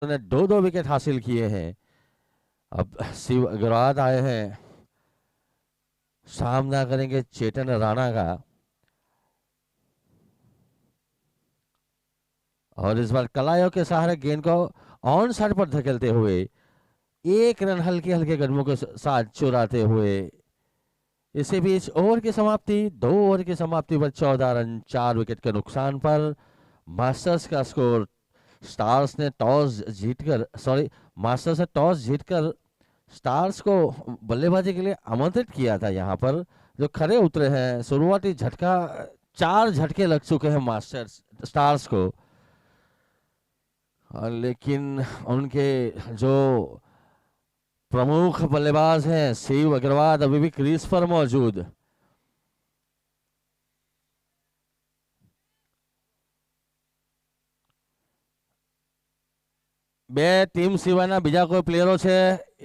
ने 2-2 विकेट हासिल किए हैं। अब शिव अग्रवाल आए हैं, सामना करेंगे चेतन राणा का। और इस बार कलायों के सहारे गेंद को ऑन साइड पर धकेलते हुए 1 रन हल्के हल्के कदमों के साथ चुराते हुए, इसी बीच ओवर की समाप्ति 2 ओवर की समाप्ति पर 14 रन 4 विकेट के नुकसान पर मास्टर्स का स्कोर। स्टार्स ने टॉस जीतकर सॉरी मास्टर्स ने टॉस जीतकर स्टार्स को बल्लेबाजी के लिए आमंत्रित किया था। यहाँ पर जो खरे उतरे हैं, शुरुआती झटका 4 झटके लग चुके हैं मास्टर्स स्टार्स को, लेकिन उनके जो प्रमुख बल्लेबाज हैं शिव अग्रवाल अभी भी क्रीज पर मौजूद। બે ટીમ સિવાયના બીજા કોઈ પ્લેયરો છે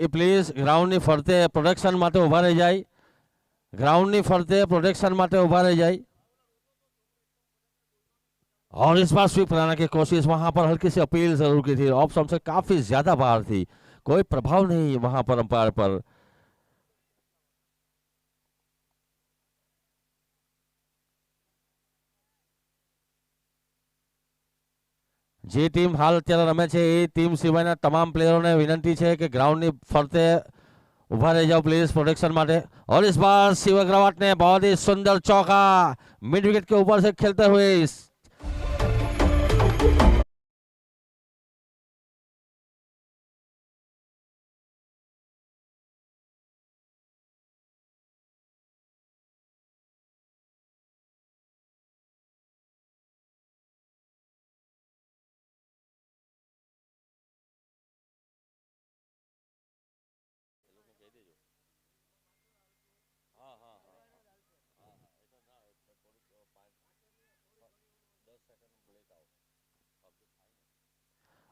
એ પ્લીઝ ગ્રાઉન્ડની ફરતે પ્રોટેક્શન માટે ઊભા રહી જાય, ગ્રાઉન્ડની ફરતે પ્રોટેક્શન માટે ઊભા रह जाए। और इस बार स्वीप कराने की कोशिश, वहां पर हल्की सी अपील जरूर की थी, ऑफ स्टंप से काफी ज्यादा बाहर थी, कोई प्रभाव नहीं वहां पर अंपायर पर। જે ટીમ હાલ અત્યારે રમે છે એ ટીમ સિવાયના તમામ પ્લેયરોને વિનંતી છે કે ગ્રાઉન્ડની ફરતે उभा रह जाओ प्लीज प्रोटेक्शन माटे। और इस बार शिव अग्रवाल ने बहुत ही सुंदर चौका मिड विकेट के ऊपर से खेलते हुए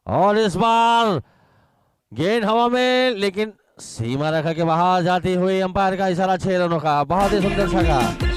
और इस बार गेंद हवा में, लेकिन सीमा रेखा के बाहर जाती हुई अंपायर का इशारा 6 रनों का, बहुत ही सुंदर छक्का।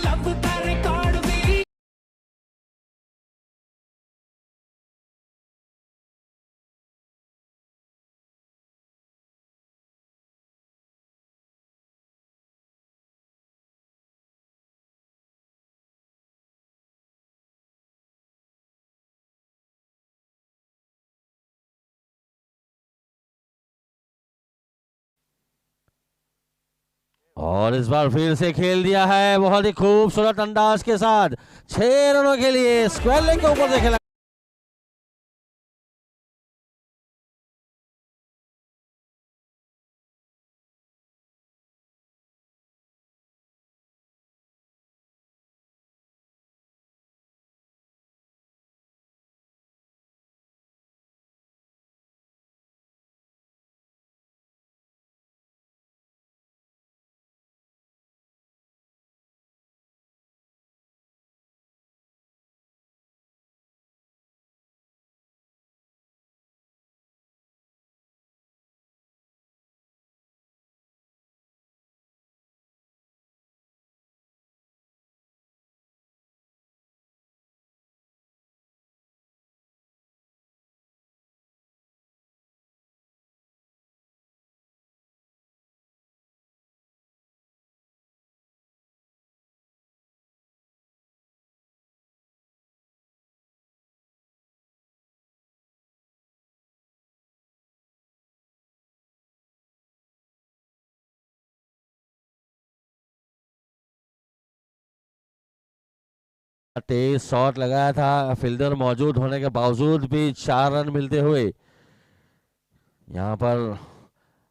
और इस बार फिर से खेल दिया है बहुत ही खूबसूरत अंदाज के साथ, 6 रनों के लिए स्क्वायर लेग के ऊपर से खेला। तेज शॉट लगाया था, फील्डर मौजूद होने के बावजूद भी 4 रन मिलते हुए यहाँ पर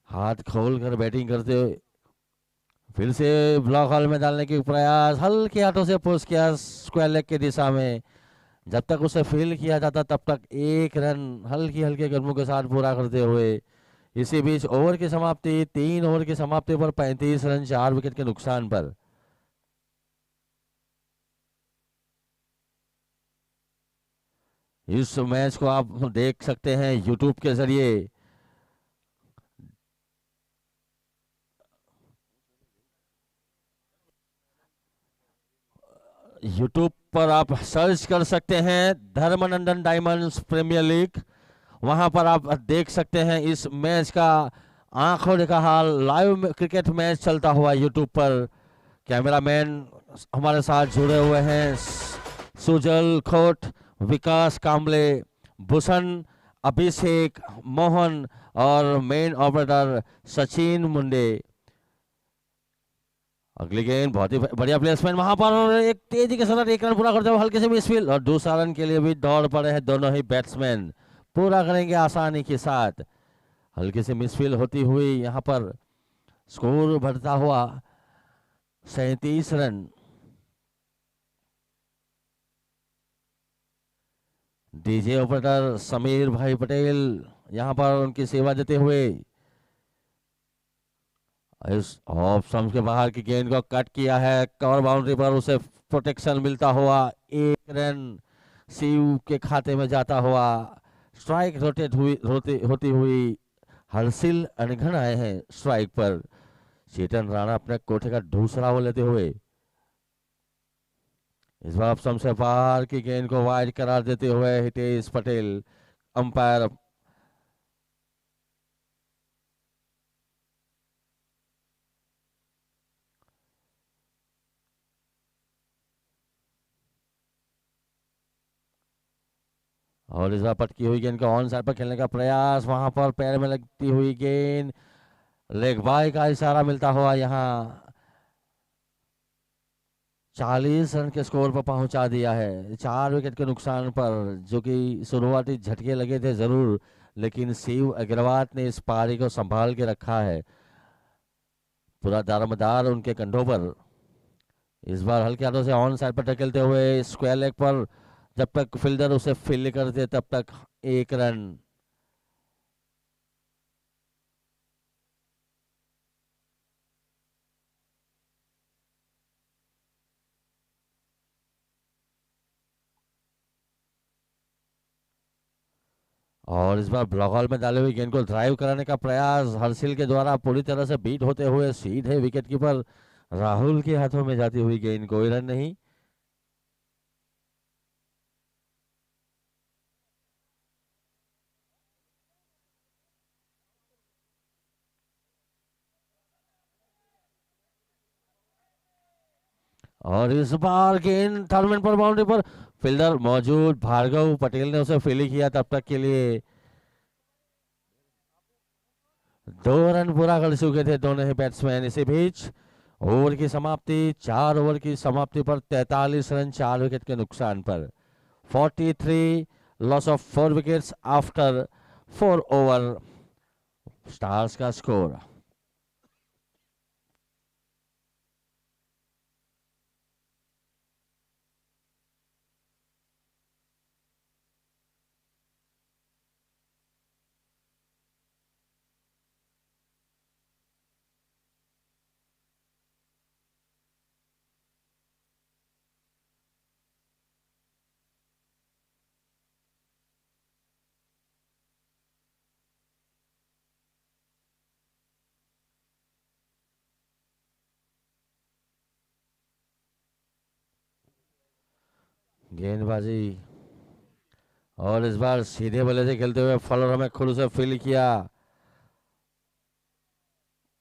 हाथ खोल कर बैटिंग करते हुए फिर से ब्लॉक हॉल में डालने के प्रयास, हल्के हाथों से पुश किया स्क्वायर लेग की दिशा में, जब तक उसे फील किया जाता तब तक 1 रन हल्की हल्के कदमों के साथ पूरा करते हुए। इसी बीच ओवर की समाप्ति 3 ओवर की समाप्ति पर 35 रन 4 विकेट के नुकसान पर। इस मैच को आप देख सकते हैं यूट्यूब के जरिए, यूट्यूब पर आप सर्च कर सकते हैं धर्मनंदन डायमंड्स प्रीमियर लीग, वहां पर आप देख सकते हैं इस मैच का आंखों देखा हाल। लाइव क्रिकेट मैच चलता हुआ यूट्यूब पर। कैमरामैन हमारे साथ जुड़े हुए हैं, सुजल खोट, विकास कामले, भूषण, अभिषेक, मोहन और मेन ऑपरेटर सचिन मुंडे। अगली गेंद बहुत ही बढ़िया प्लेसमेंट वहां पर, और एक तेजी के साथ एक रन पूरा करते हुए हल्के से मिसफील्ड, और दूसरा रन के लिए भी दौड़ पड़े हैं दोनों ही बैट्समैन। पूरा करेंगे आसानी के साथ। हल्के से मिसफील्ड होती हुई यहाँ पर स्कोर बढ़ता हुआ 37 रन। डीजे ऑपरेटर समीर भाई पटेल यहाँ पर उनकी सेवा देते हुए इस ऑफ स्टंप के बाहर की गेंद को कट किया है, कवर बाउंड्री पर उसे प्रोटेक्शन मिलता हुआ 1 रन सीयू के खाते में जाता हुआ। स्ट्राइक रोटेट हुई होती हुई हर्षिल अनघन आए हैं स्ट्राइक पर। चेतन राणा अपने कोठे का दूसरा वो लेते हुए इस बार स्टंप से बाहर की गेंद को वाइड करार देते हुए हितेश पटेल अंपायर। और इस बार पटकी हुई गेंद को ऑन साइड पर खेलने का प्रयास, वहां पर पैर में लगती हुई गेंद, लेग बाय का इशारा मिलता हुआ यहाँ 40 रन के स्कोर पर पहुंचा दिया है 4 विकेट के नुकसान पर। जो कि शुरुआती झटके लगे थे जरूर, लेकिन शिव अग्रवाल ने इस पारी को संभाल के रखा है। पूरा दारोमदार उनके कंधों पर। इस बार हल्के हाथों से ऑन साइड पर टकेलते हुए स्क्वायर लेग पर, जब तक फील्डर उसे फील्ड करते तब तक 1 रन। और इस बार ब्लॉक हॉल में डाले हुए गेंद को ड्राइव कराने का प्रयास हर्षिल के द्वारा पूरी तरह से बीट होते हुए सीधे विकेट कीपर राहुल के हाथों में जाती हुई गेंद, कोई रन नहीं। और इस बार गेंद थर्ड पर बाउंड्री पर, फील्डर मौजूद भार्गव पटेल ने उसे फील्ड किया तब तक के लिए 2 रन पूरा कर चुके थे दोनों ही बैट्समैन। इसी बीच ओवर की समाप्ति, 4 ओवर की समाप्ति पर 43 रन 4 विकेट के नुकसान पर। 43 loss of 4 wickets after 4 over stars का स्कोर। गेंदबाजी, और इस बार सीधे बल्ले से खेलते हुए फॉलोअर में खुद से फील्ड किया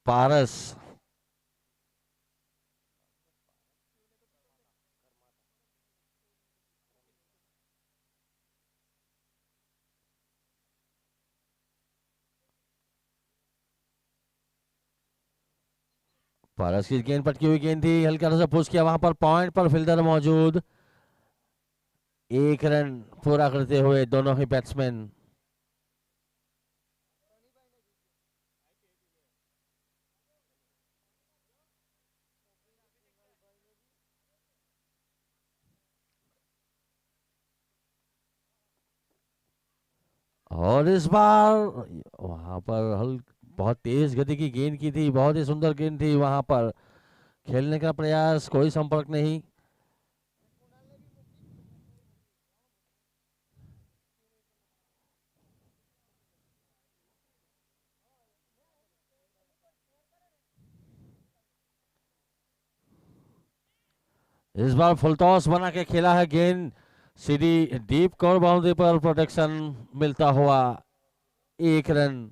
पारस। पारस की गेंद पटकी हुई गेंद थी, हल्का सा पुश किया, वहां पर पॉइंट पर फील्डर मौजूद। 1 रन पूरा करते हुए दोनों ही बैट्समैन। और इस बार वहां पर बहुत तेज गति की गेंद की थी, बहुत ही सुंदर गेंद थी, वहां पर खेलने का प्रयास, कोई संपर्क नहीं। इस बार फुल टॉस बना के खेला है गेंद, सीधी डीप कवर बाउंड्री पर प्रोटेक्शन मिलता हुआ 1 रन।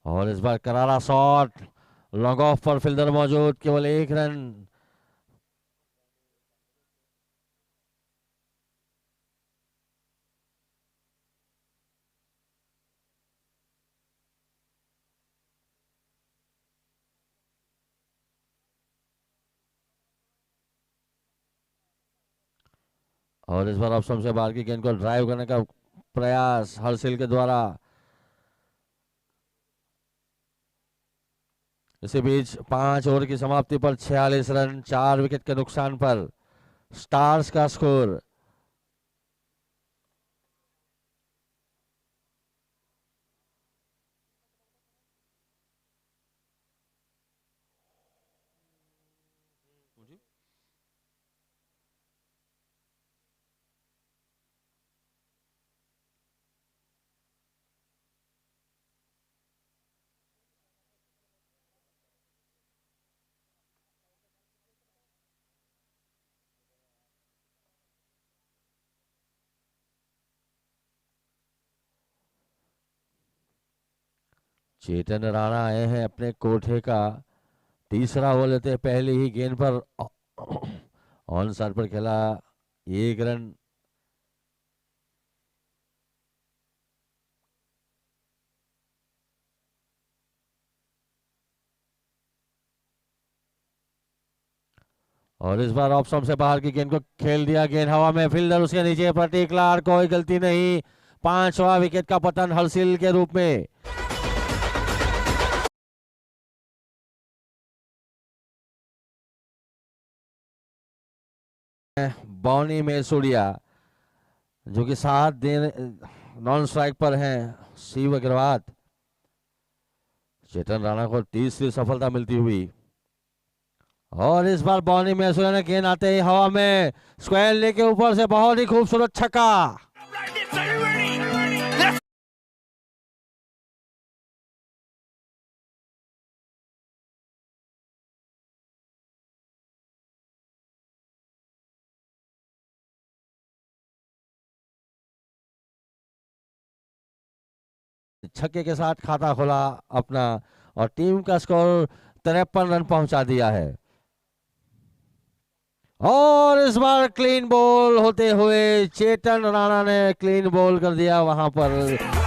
और इस बार करारा शॉट, लॉन्ग ऑफ पर फील्डर मौजूद, केवल 1 रन। और इस बार ऑप्शन से बाहर की गेंद को ड्राइव करने का प्रयास हर्षिल के द्वारा। इसी बीच 5 ओवर की समाप्ति पर 46 रन, 4 विकेट के नुकसान पर स्टार्स का स्कोर। चेतन राणा आए हैं अपने कोठे का तीसरा ओवर लेते पहले ही गेंद पर ऑन साइड पर खेला, 1 रन। और इस बार ऑफ स्टंप से बाहर की गेंद को खेल दिया, गेंद हवा में, फील्डर उसके नीचे, प्रतीक लार, कोई गलती नहीं। 5वां विकेट का पतन हर्षिल के रूप में। बॉनी में सूर्या जो कि 7 दिन नॉन स्ट्राइक पर हैं, शिव अग्रवाल। चेतन राणा को तीसरी सफलता मिलती हुई। और इस बार बॉनी में सूर्या ने गेंद आते ही हवा में स्क्वायर लेके ऊपर से बहुत ही खूबसूरत छक्का। छक्के के साथ खाता खोला अपना और टीम का स्कोर 53 रन पहुंचा दिया है। और इस बार क्लीन बॉल होते हुए चेतन राणा ने क्लीन बॉल कर दिया वहां पर।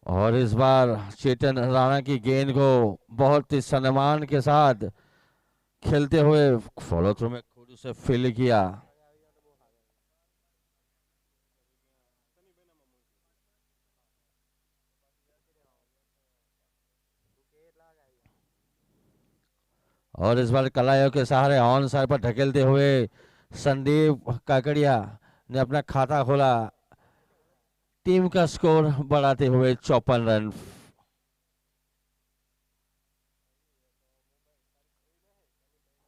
और इस बार चेतन राणा की गेंद को बहुत ही सम्मान के साथ खेलते हुए फॉलो थ्रू में खुद उसे फील किया। और इस बार कलाइयों के सहारे ऑन साइड पर ढकेलते हुए संदीप काकड़िया ने अपना खाता खोला, टीम का स्कोर बढ़ाते हुए 54 रन।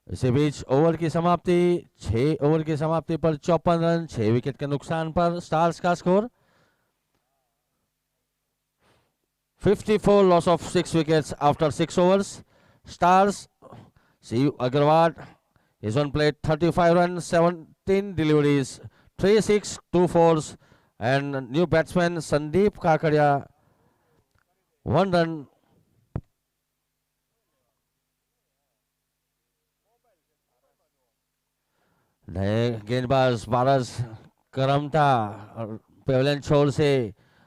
इसी बीच ओवर की समाप्ति 6 ओवर की समाप्ति पर 54 रन, 6 विकेट के नुकसान पर स्टार्स का score 54 loss of 6 wickets after 6 overs. Stars Shiv Agarwal He's on plate 35 runs, 17 deliveries, 3 6, 2 fours, and new batsman Sandeep Kakaria, 1 run. नए गेंदबाज पारस करमता पेवलियन छोर से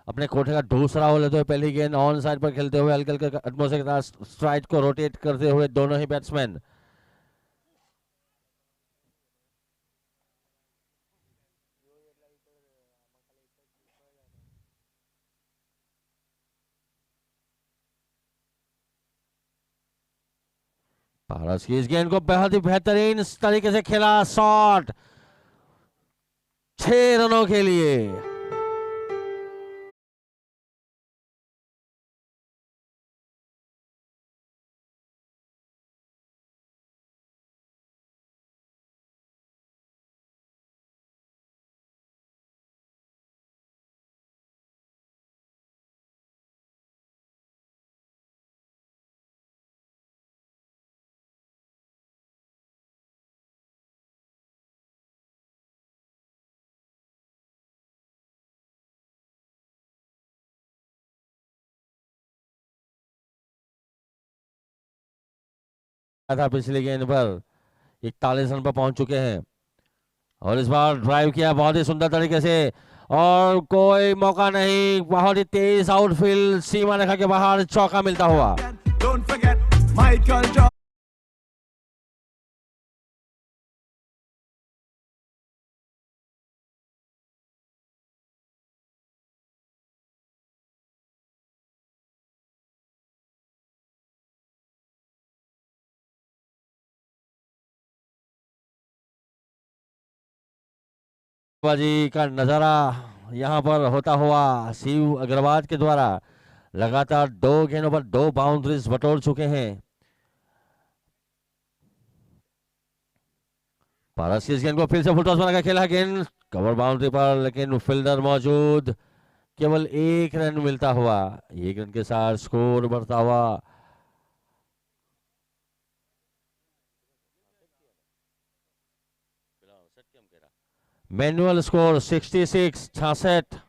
अपने कोठे का दूसरा हो लेते हुए पहली गेंद ऑन साइड पर खेलते हुए हल्के हल्के एटमॉस्फेयर के साथ स्ट्राइक को रोटेट करते हुए दोनों ही बैट्समैन। पारस की इस गेंद को बेहद ही बेहतरीन तरीके से खेला, शॉट 6 रनों के लिए। था पिछली गेंद पर 41 रन पर पहुंच चुके हैं और इस बार ड्राइव किया बहुत ही सुंदर तरीके से और कोई मौका नहीं, बहुत ही तेज आउटफील्ड सीमा रेखा के बाहर चौका मिलता हुआ। बाजी का नजारा यहां पर होता हुआ शिव अग्रवाल के द्वारा लगातार 2 गेंदों पर 2 बाउंड्रीज बटोर चुके हैं। पारस की इस गेंद को फिर से फुल टॉस बना के खेला, गेंद कवर बाउंड्री पर लेकिन फील्डर मौजूद, केवल 1 रन मिलता हुआ, 1 रन के साथ स्कोर बढ़ता हुआ। Manual score 66।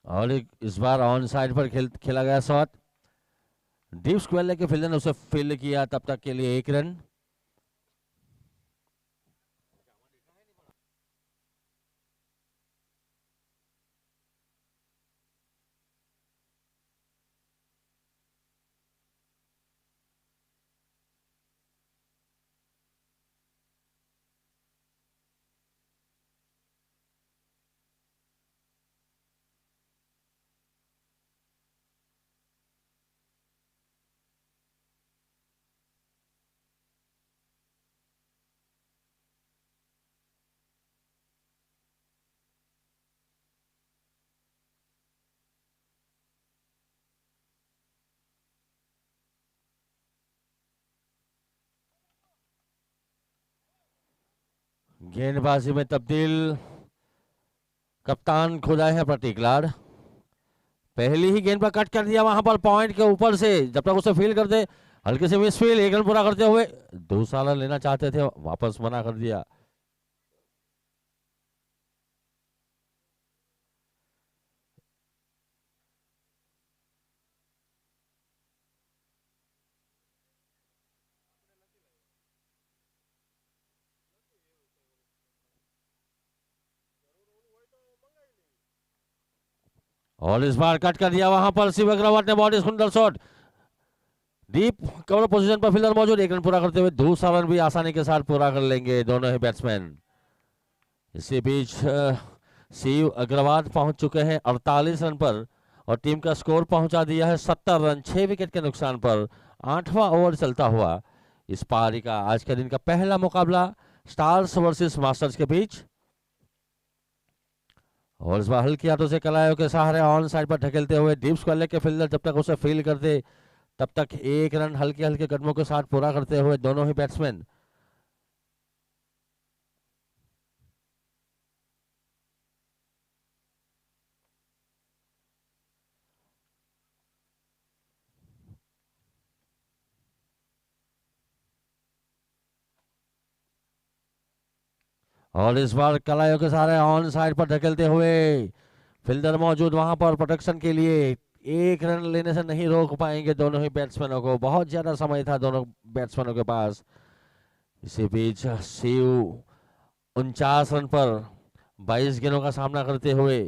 और इस बार ऑन साइड पर खेला गया शॉट, डीप स्क्वायर लेके फील्डर ने उसे फील्ड किया, तब तक के लिए 1 रन। गेंदबाजी में तब्दील, कप्तान खुदा है प्रतीक लाड। पहली ही गेंद पर कट कर दिया वहां पर पॉइंट के ऊपर से, जब तक उसे फील करते, हल्के से मिस फील, 1 रन पूरा करते हुए। दूसरा रन लेना चाहते थे, वापस मना कर दिया। और इस बार कट कर दिया वहां पर शिव अग्रवाल ने, बहुत ही सुंदर शॉट, डीप कवर पोजीशन पर फील्डर मौजूद, 1 रन पूरा करते हुए दूसरा रन भी आसानी के साथ पूरा कर लेंगे दोनों ही बैट्समैन। इसी बीच शिव अग्रवाल पहुंच चुके हैं 48 रन पर और टीम का स्कोर पहुंचा दिया है 70 रन, 6 विकेट के नुकसान पर। 8वां ओवर चलता हुआ इस पारी का आज के दिन का पहला मुकाबला स्टार्स वर्सेस मास्टर्स के बीच। और इस बार हल्की हाथों से कलायों के सहारे ऑन साइड पर ढकेलते हुए डीप स्क्वायर लेके फील्डर जब तक उसे फील करते, तब तक 1 रन हल्के हल्के कदमों के साथ पूरा करते हुए दोनों ही बैट्समैन। और इस बार कलायों के सहारे ऑन साइड पर ढकेलते हुए फील्डर मौजूद वहां पर प्रोटेक्शन के लिए, 1 रन लेने से नहीं रोक पाएंगे दोनों ही बैट्समैनों को, बहुत ज्यादा समय था दोनों बैट्समैनों के पास। इसी बीच शिव 49 रन पर 22 गेंदों का सामना करते हुए,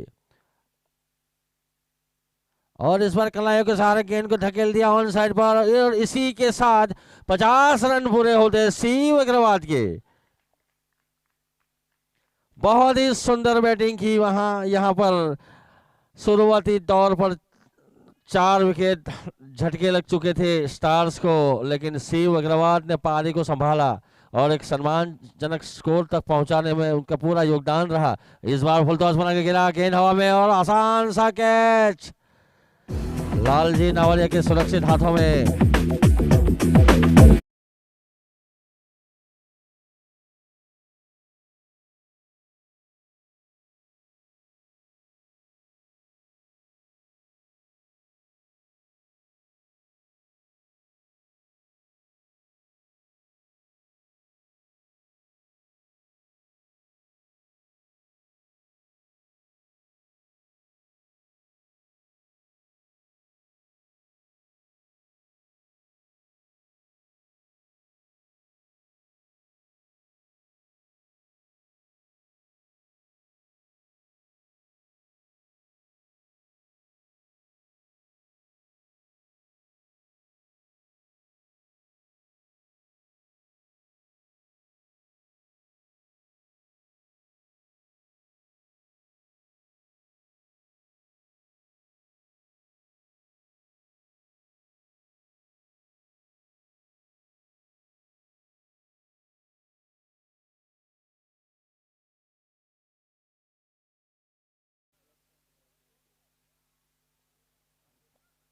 और इस बार कलायों के सहारे गेंद को ढकेल दिया ऑन साइड पर, और इसी के साथ 50 रन पूरे होते शिव अग्रवाल के। बहुत ही सुंदर बैटिंग की वहां, यहां पर शुरुआती दौर पर 4 विकेट झटके लग चुके थे स्टार्स को, लेकिन शिव अग्रवाल ने पारी को संभाला और एक सम्मानजनक स्कोर तक पहुंचाने में उनका पूरा योगदान रहा। इस बार फुल टॉस बना के गिरा, गेंद हवा में और आसान सा कैच लालजी नावलिया के सुरक्षित हाथों में।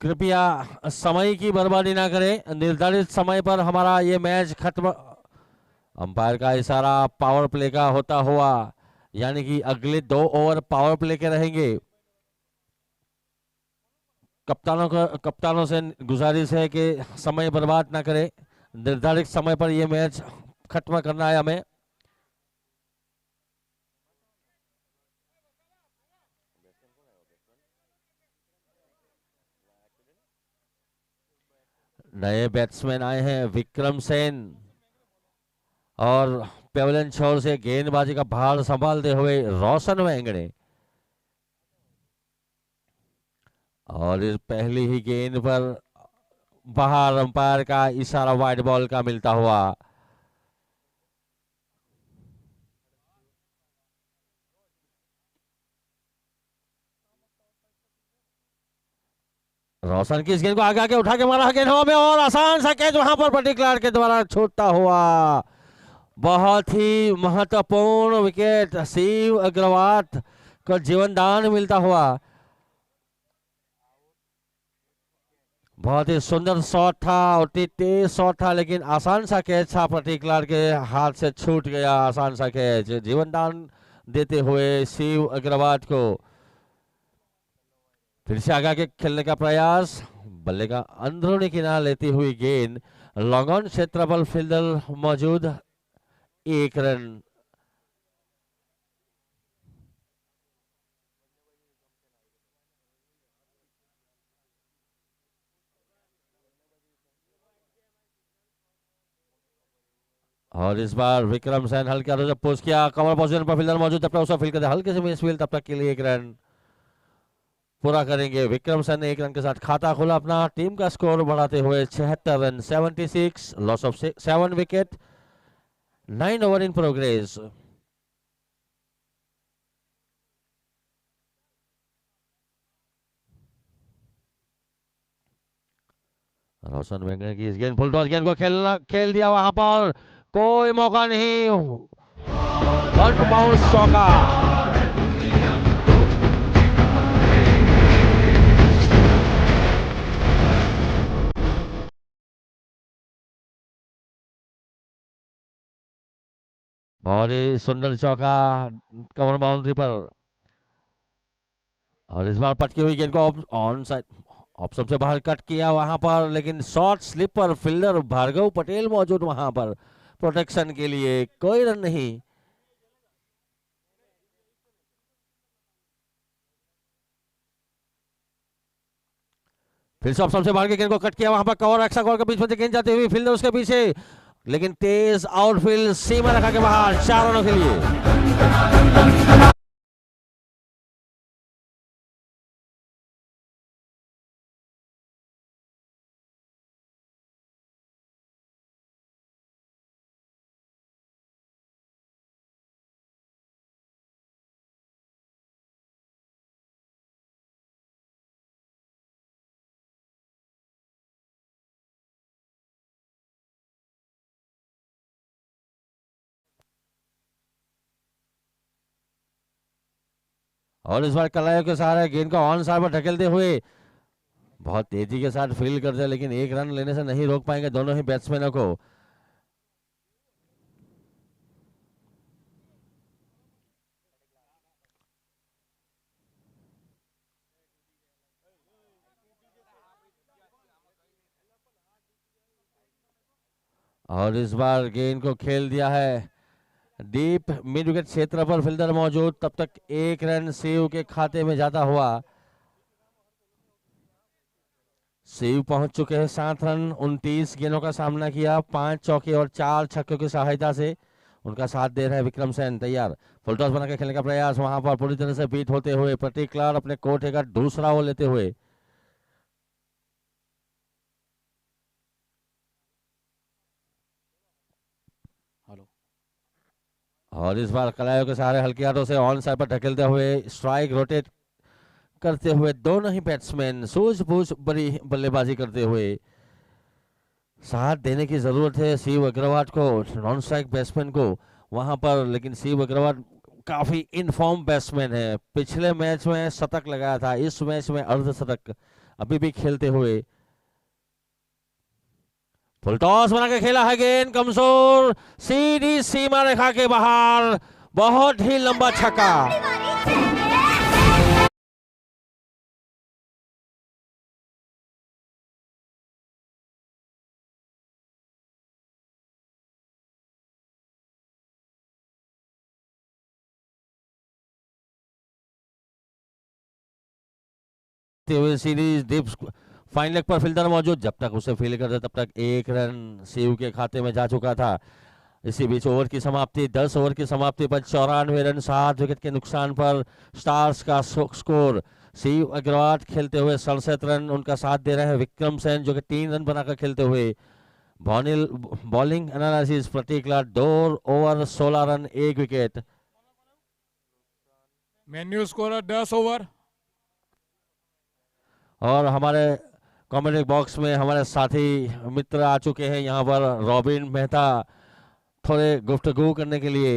कृपया समय की बर्बादी ना करें, निर्धारित समय पर हमारा ये मैच खत्म अंपायर का इशारा पावर प्ले का होता हुआ, यानी कि अगले 2 ओवर पावर प्ले के रहेंगे। कप्तानों से गुजारिश है कि समय बर्बाद ना करें, निर्धारित समय पर यह मैच खत्म करना है हमें। नए बैट्समैन आए हैं विक्रम सेन, और पेवलन छोर से गेंदबाजी का भार संभालते हुए रोशन वेंगड़े। और इस पहली ही गेंद पर बाहर अंपायर का इशारा वाइड बॉल का मिलता हुआ। रोशन की इस गेंद को आगे आगे उठा के मारा गेंद हवा में, और आसान सा कैच वहां पर बटी क्लार्क के द्वारा छूटता हुआ। बहुत ही महत्वपूर्ण विकेट शिव अग्रवाल को जीवन दान मिलता हुआ। बहुत ही सुंदर शॉट था और तेज शॉट था, लेकिन आसान सा कैच था, प्रतीक लाल के हाथ से छूट गया। आसान सा कैच जीवन दान देते हुए शिव अग्रवाल को। फिर से आगे के खेलने का प्रयास, बल्ले का अंदरूनी किनारा लेती हुई गेंद, लॉन्ग ऑन क्षेत्रफल फील्डर मौजूद, 1 रन। और इस बार विक्रम सैन हल्के हाथों से पुश किया, कवर पोजीशन पर फील्डर मौजूद, तब तक उसे फील्ड करते हल्के से मिस फील्ड, तब तक के लिए 1 रन पूरा करेंगे। विक्रम सैन ने 1 रन के साथ खाता खोला अपना, टीम का स्कोर बढ़ाते हुए 76 run, 76, loss of 7 wicket, 9 over in progress. Roshan Vengade की इस गेंद फुल टॉस गेंद को खेल दिया, वहां पर कोई मौका नहीं, बाउंस चौका। और ये सुंदर चौका कवर बाउंड्री पर। और इस बार पटकी हुई गेंद को ऑन साइड ऑप्शन से बाहर कट किया वहां पर, लेकिन शॉर्ट स्लिप पर फील्डर भार्गव पटेल मौजूद वहां पर प्रोटेक्शन के लिए, कोई रन नहीं। फिर से ऑप्शन से बाहर की गेंद को कट किया वहां पर, कवर एक्स्ट्रा कवर के बीच में गेंद जाती हुई फील्डर उसके पीछे, लेकिन तेज आउटफील्ड सीमा रखा के बाहर 4 रनों के लिए। और इस बार कलायों के सहारे गेंद को ऑन साइड पर ढकेलते हुए बहुत तेजी के साथ फील्ड करते हैं, लेकिन 1 रन लेने से नहीं रोक पाएंगे दोनों ही बैट्समैनों को। और इस बार गेंद को खेल दिया है डीप मिड विकेट क्षेत्र पर फील्डर मौजूद, तब तक 1 रन शिव के खाते में जाता हुआ। शिव पहुंच चुके हैं 7 रन, 29 गेंदों का सामना किया, 5 चौके और 4 छक्कों की सहायता से उनका साथ दे रहे हैं विक्रम सेन। तैयार फुल टॉस बना के खेलने का प्रयास, वहां पर पूरी तरह से बीट होते हुए प्रतीक लाल अपने कोटे का दूसरा ओवर लेते हुए। और इस बार कलायों के सहारे हल्के हाथों से ऑन साइड पर ढकेलते हुए स्ट्राइक रोटेट करते हुए दोनों ही बैट्समैन सूझबूझ बड़ी बल्लेबाजी करते हुए साथ देने की जरूरत है शिव अग्रवाल को, नॉन स्ट्राइक बैट्समैन को वहां पर, लेकिन शिव अग्रवाल काफी इनफॉर्म बैट्समैन है, पिछले मैच में शतक लगाया था, इस मैच में अर्धशतक अभी भी खेलते हुए फुल टॉस बना के खेला है, गेंद कमजोर, सीधी सीमा रेखा के बाहर, बहुत ही लंबा छक्का। सीरीज दीप फाइन लेग पर फील्डर मौजूद, जब तक उसे फील्ड करते तब तक 1 रन शिव के खाते में जा चुका था। इसी बीच ओवर की समाप्ति, 10 ओवर की समाप्ति पर 94 रन 7 विकेट के नुकसान पर स्टार्स का स्कोर। शिव अग्रवाल खेलते हुए 67 रन, उनका साथ दे रहे हैं विक्रम सेन जो कि 3 रन बनाकर खेलते हुए। बॉलिंग एनालिसिस प्रतीक लाल 2 over 16 run 1 wicket. Menu score 10 over. और हमारे कमेंट्री बॉक्स में हमारे साथी मित्र आ चुके हैं यहाँ पर, रॉबिन मेहता, थोड़े गुफ्तगू करने के लिए।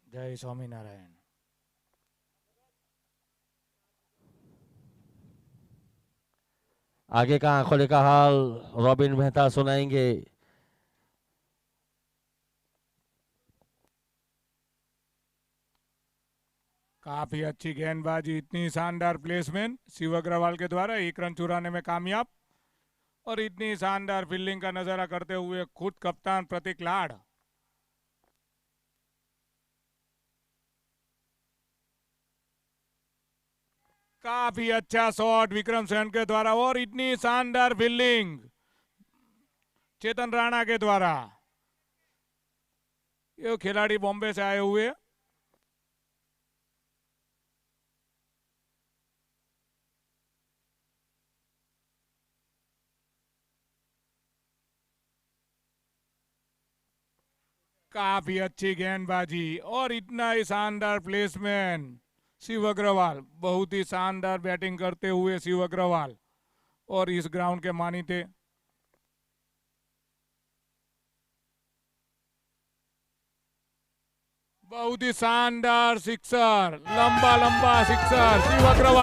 जय स्वामीनारायण। आगे का आंखों का हाल रॉबिन मेहता सुनाएंगे। काफी अच्छी गेंदबाजी, इतनी शानदार प्लेसमेंट शिव अग्रवाल के द्वारा, 1 रन चुराने में कामयाब। और इतनी शानदार फील्डिंग का नजारा करते हुए खुद कप्तान प्रतीक लाड़। काफी अच्छा शॉट विक्रम सेन के द्वारा, और इतनी शानदार फील्डिंग चेतन राणा के द्वारा। ये खिलाड़ी बॉम्बे से आए हुए। काफी अच्छी गेंदबाजी और इतना ही शानदार प्लेसमेंट शिव अग्रवाल, बहुत ही शानदार बैटिंग करते हुए शिव अग्रवाल, और इस ग्राउंड के मानीते। बहुत ही शानदार सिक्सर, लंबा लंबा सिक्सर शिव अग्रवाल।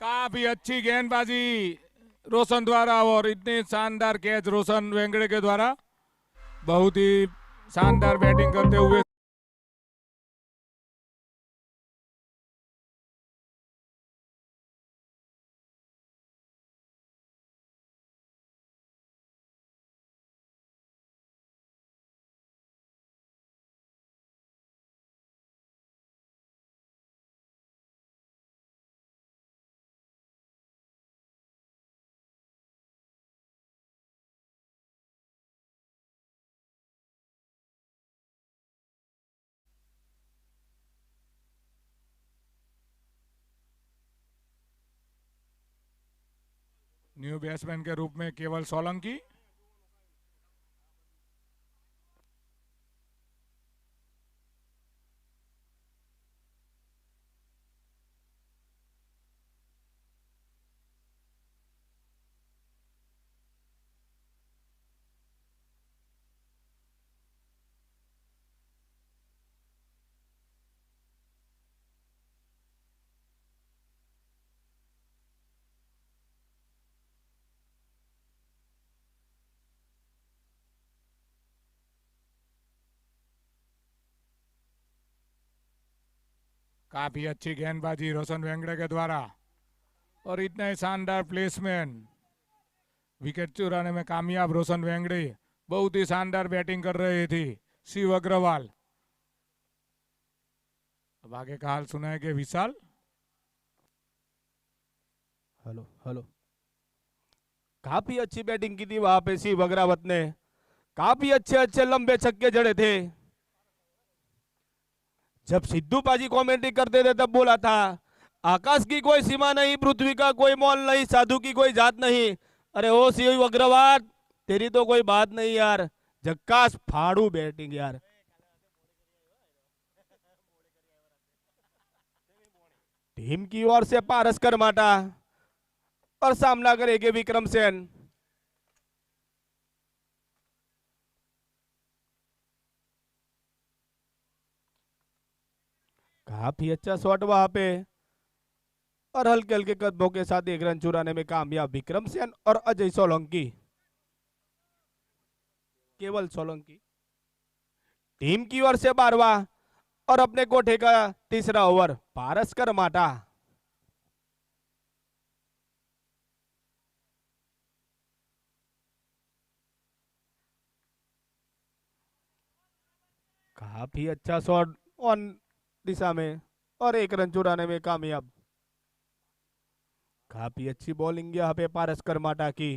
काफी अच्छी गेंदबाजी रोशन द्वारा, और इतने शानदार कैच रोशन वेंगड़े के द्वारा, बहुत ही शानदार बैटिंग करते हुए। न्यू बैट्समैन के रूप में केवल सोलंकी। काफी अच्छी गेंदबाजी रोशन वेंगड़े के द्वारा, और इतना ही शानदार प्लेसमेंट, विकेट चुराने में कामयाब रोशन वेंगड़े। बहुत ही शानदार बैटिंग कर रहे थे शिव अग्रवाल। अब आगे का हाल सुनाएंगे विशाल। Hello hello. काफी अच्छी बैटिंग की थी वहां पे सी बगरावत ने, काफी अच्छे अच्छे लंबे छक्के जड़े थे। जब सिद्धू पाजी कमेंट्री करते थे तब बोला था, आकाश की कोई सीमा नहीं, पृथ्वी का कोई मोल नहीं, साधु की कोई जात नहीं। अरे ओ सी बगरावत, तेरी तो कोई बात नहीं यार, झक्कास फाड़ू बैटिंग यार। टीम की ओर से पारस करमाटा और सामना करेंगे विक्रम सेन। काफी अच्छा शॉट वहां पे, और हल्के हल्के कदमों के साथ एक रन चुराने में कामयाब विक्रम सेन और अजय सोलंकी, केवल सोलंकी। टीम की ओर से 12वां और अपने कोठे का तीसरा ओवर, पारस करमाटा। काफी अच्छा शॉट ऑन दिशा में और एक रन चुराने में कामयाब। काफी अच्छी बॉलिंग यहाँ पे पारस करमाटा की।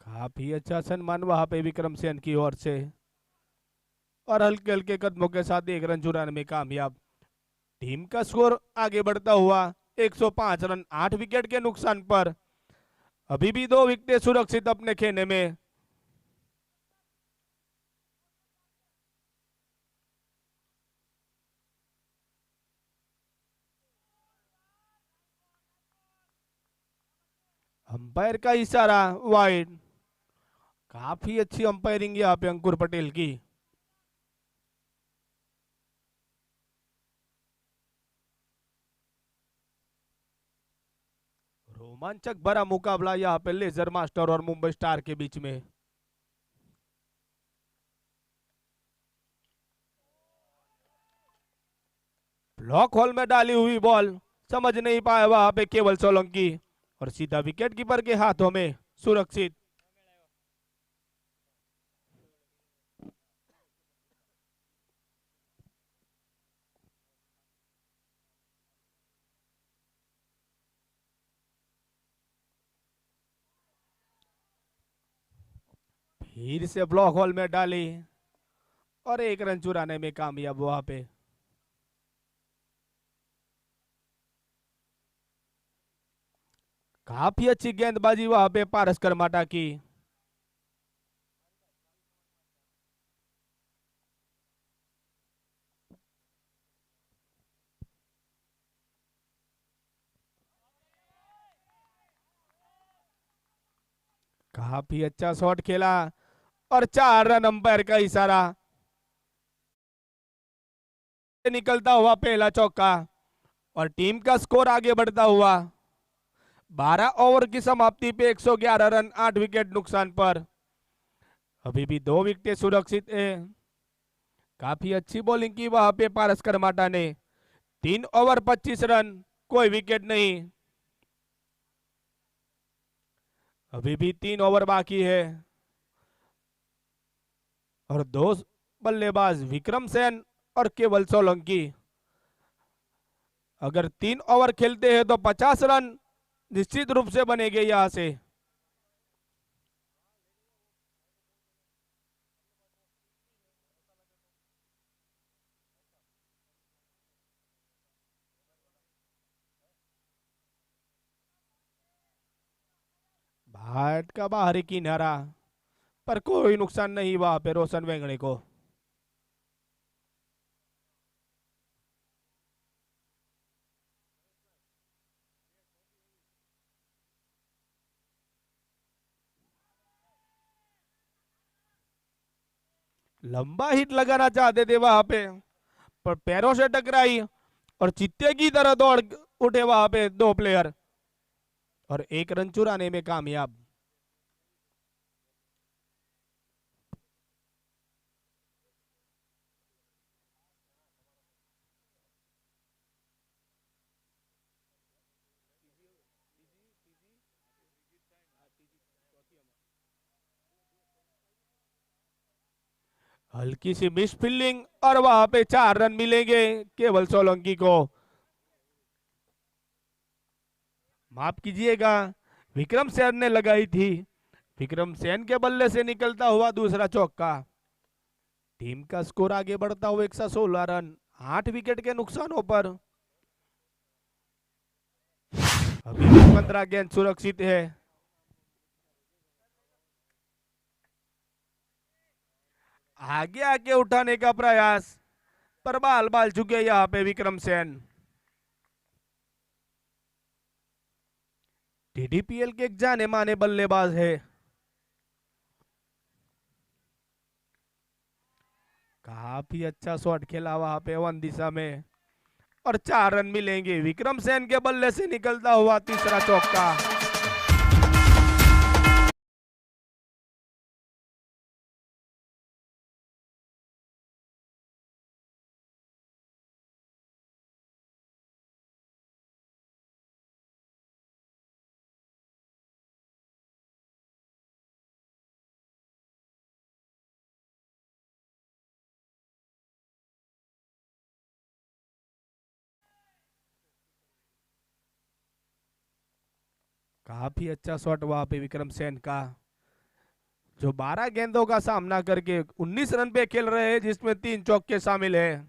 काफी अच्छा सम्मान वहां पे विक्रम सेन की ओर से, और हल्के हल्के कदमों के साथ एक रन चुराने में कामयाब। टीम का स्कोर आगे बढ़ता हुआ 105 रन 8 विकेट के नुकसान पर। अभी भी 2 विकेट सुरक्षित अपने खेने में। अंपायर का इशारा वाइड। काफी अच्छी अंपायरिंग यहाँ पे अंकुर पटेल की। रोमांचक भरा मुकाबला यहाँ पे लेजर मास्टर और मुंबई स्टार के बीच में। ब्लॉक होल में डाली हुई बॉल समझ नहीं पाया वहां पे केवल सोलंकी, और सीधा विकेट कीपर के हाथों में सुरक्षित। फिर से ब्लॉक होल में डाली और एक रन चुराने में कामयाब वहां पे। काफी अच्छी गेंदबाजी वहां पे पारस करमाटा की। काफी अच्छा शॉट खेला और 4 रन, अंपायर का इशारा। निकलता हुआ पहला चौका और टीम का स्कोर आगे बढ़ता हुआ 12 ओवर की समाप्ति पे 111 रन 8 विकेट नुकसान पर। अभी भी 2 विकेट सुरक्षित है। काफी अच्छी बॉलिंग की वहां पे पारस करमाटा ने। 3 ओवर 25 रन, कोई विकेट नहीं। अभी भी 3 ओवर बाकी है और 2 बल्लेबाज विक्रम सेन और केवल सोलंकी। अगर 3 ओवर खेलते हैं तो 50 रन निश्चित रूप से बनेंगे यहां से। भाट का बाहरी किनारा पर कोई नुकसान नहीं वहां पे रोशन वेंगड़े को। लंबा हिट लगाना चाहते थे वहां पे, पर पैरों से टकराई और चित्ते की तरह दौड़ उठे वहां पे 2 प्लेयर और एक रन चुराने में कामयाब। हल्की सी मिस फील्डिंग और वहां पे 4 रन मिलेंगे केवल सोलंकी को। माफ कीजिएगा, विक्रम सेन ने लगाई थी। विक्रम सेन के बल्ले से निकलता हुआ दूसरा चौका। टीम का स्कोर आगे बढ़ता हुआ 116 रन 8 विकेट के नुकसानों पर। अभी भी 15 गेंद सुरक्षित है। आगे आके उठाने का प्रयास, पर बाल बाल चुके यहां पे विक्रम सेन। टीडीपीएल के एक जाने माने बल्लेबाज है। काफी अच्छा शॉट खेला वहां पे वन दिशा में और 4 रन मिलेंगे। विक्रम सेन के बल्ले से निकलता हुआ तीसरा चौका। काफी अच्छा शॉट वहां पे विक्रम सेन का, जो 12 गेंदों का सामना करके 19 रन पे खेल रहे हैं, जिसमें 3 चौके शामिल है।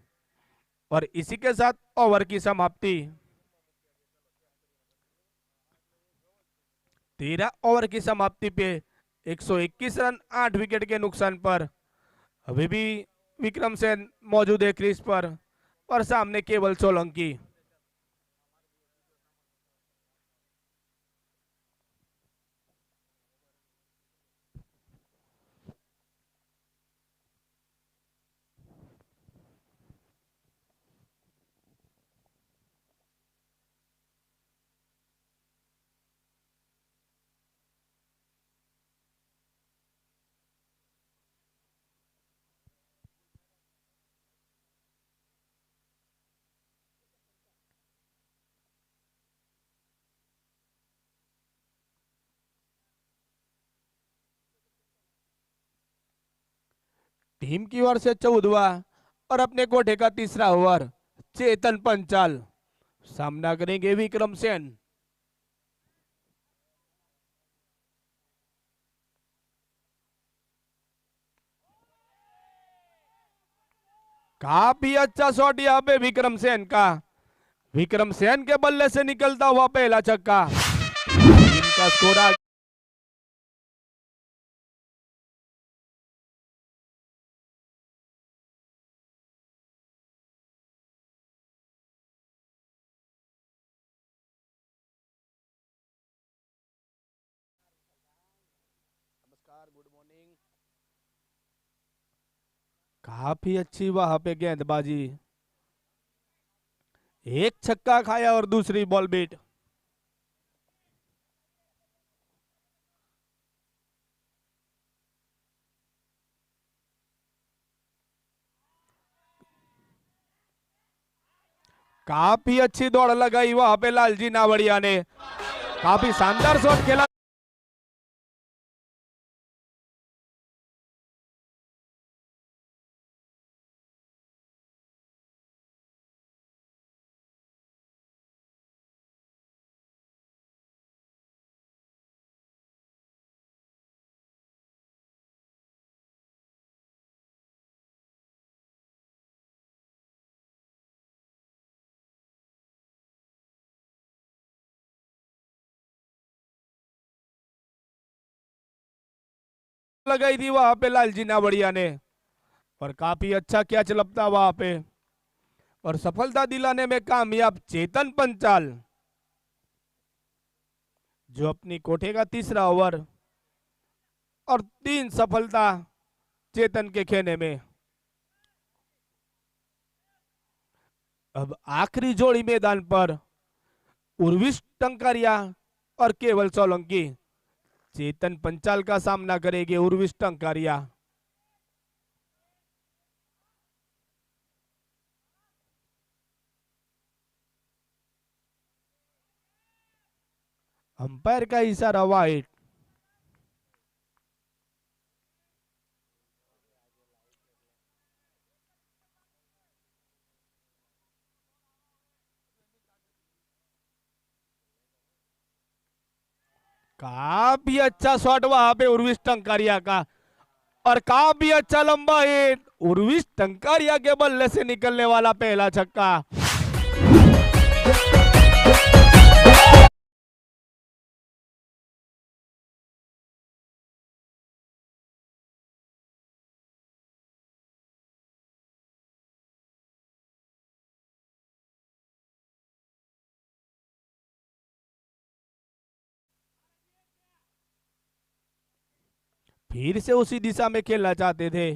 और इसी के साथ ओवर की समाप्ति। 13 ओवर की समाप्ति पे 121 रन 8 विकेट के नुकसान पर अभी भी विक्रम सेन मौजूद है क्रीज पर और सामने केवल सोलंकी। टीम की ओर से 14वां और अपने कोठे का तीसरा ओवर। चेतन पंचाल सामना करेंगे विक्रम सेन। काफी अच्छा शॉट यहाँ पे विक्रम सेन का। विक्रम सेन के बल्ले से निकलता हुआ पहला छक्का। टीम का स्कोर गुड मॉर्निंग। काफी अच्छी वहां पे गेंदबाजी। एक छक्का खाया और दूसरी बॉल बीट। काफी अच्छी दौड़ लगाई वहां पे लालजी नावड़िया ने। काफी शानदार शॉट खेला। लगाई थी वहां पे लालजी नावड़िया ने और काफी अच्छा कैच लपता वहां पे और सफलता दिलाने में कामयाब चेतन पंचाल, जो अपनी कोठे का तीसरा ओवर और 3 सफलता चेतन के खेने में। अब आखिरी जोड़ी मैदान पर उर्विश टंकारिया और केवल सोलंकी। चेतन पंचाल का सामना करेंगे उर्विश टंकारिया। अंपायर का इशारा वाइड। काफी अच्छा शॉट वहां पे उर्विश टंकारिया का, और काफी अच्छा लंबा हिट, उर्विश टंकारिया के बल्ले से निकलने वाला पहला छक्का। फिर से उसी दिशा में खेलना चाहते थे,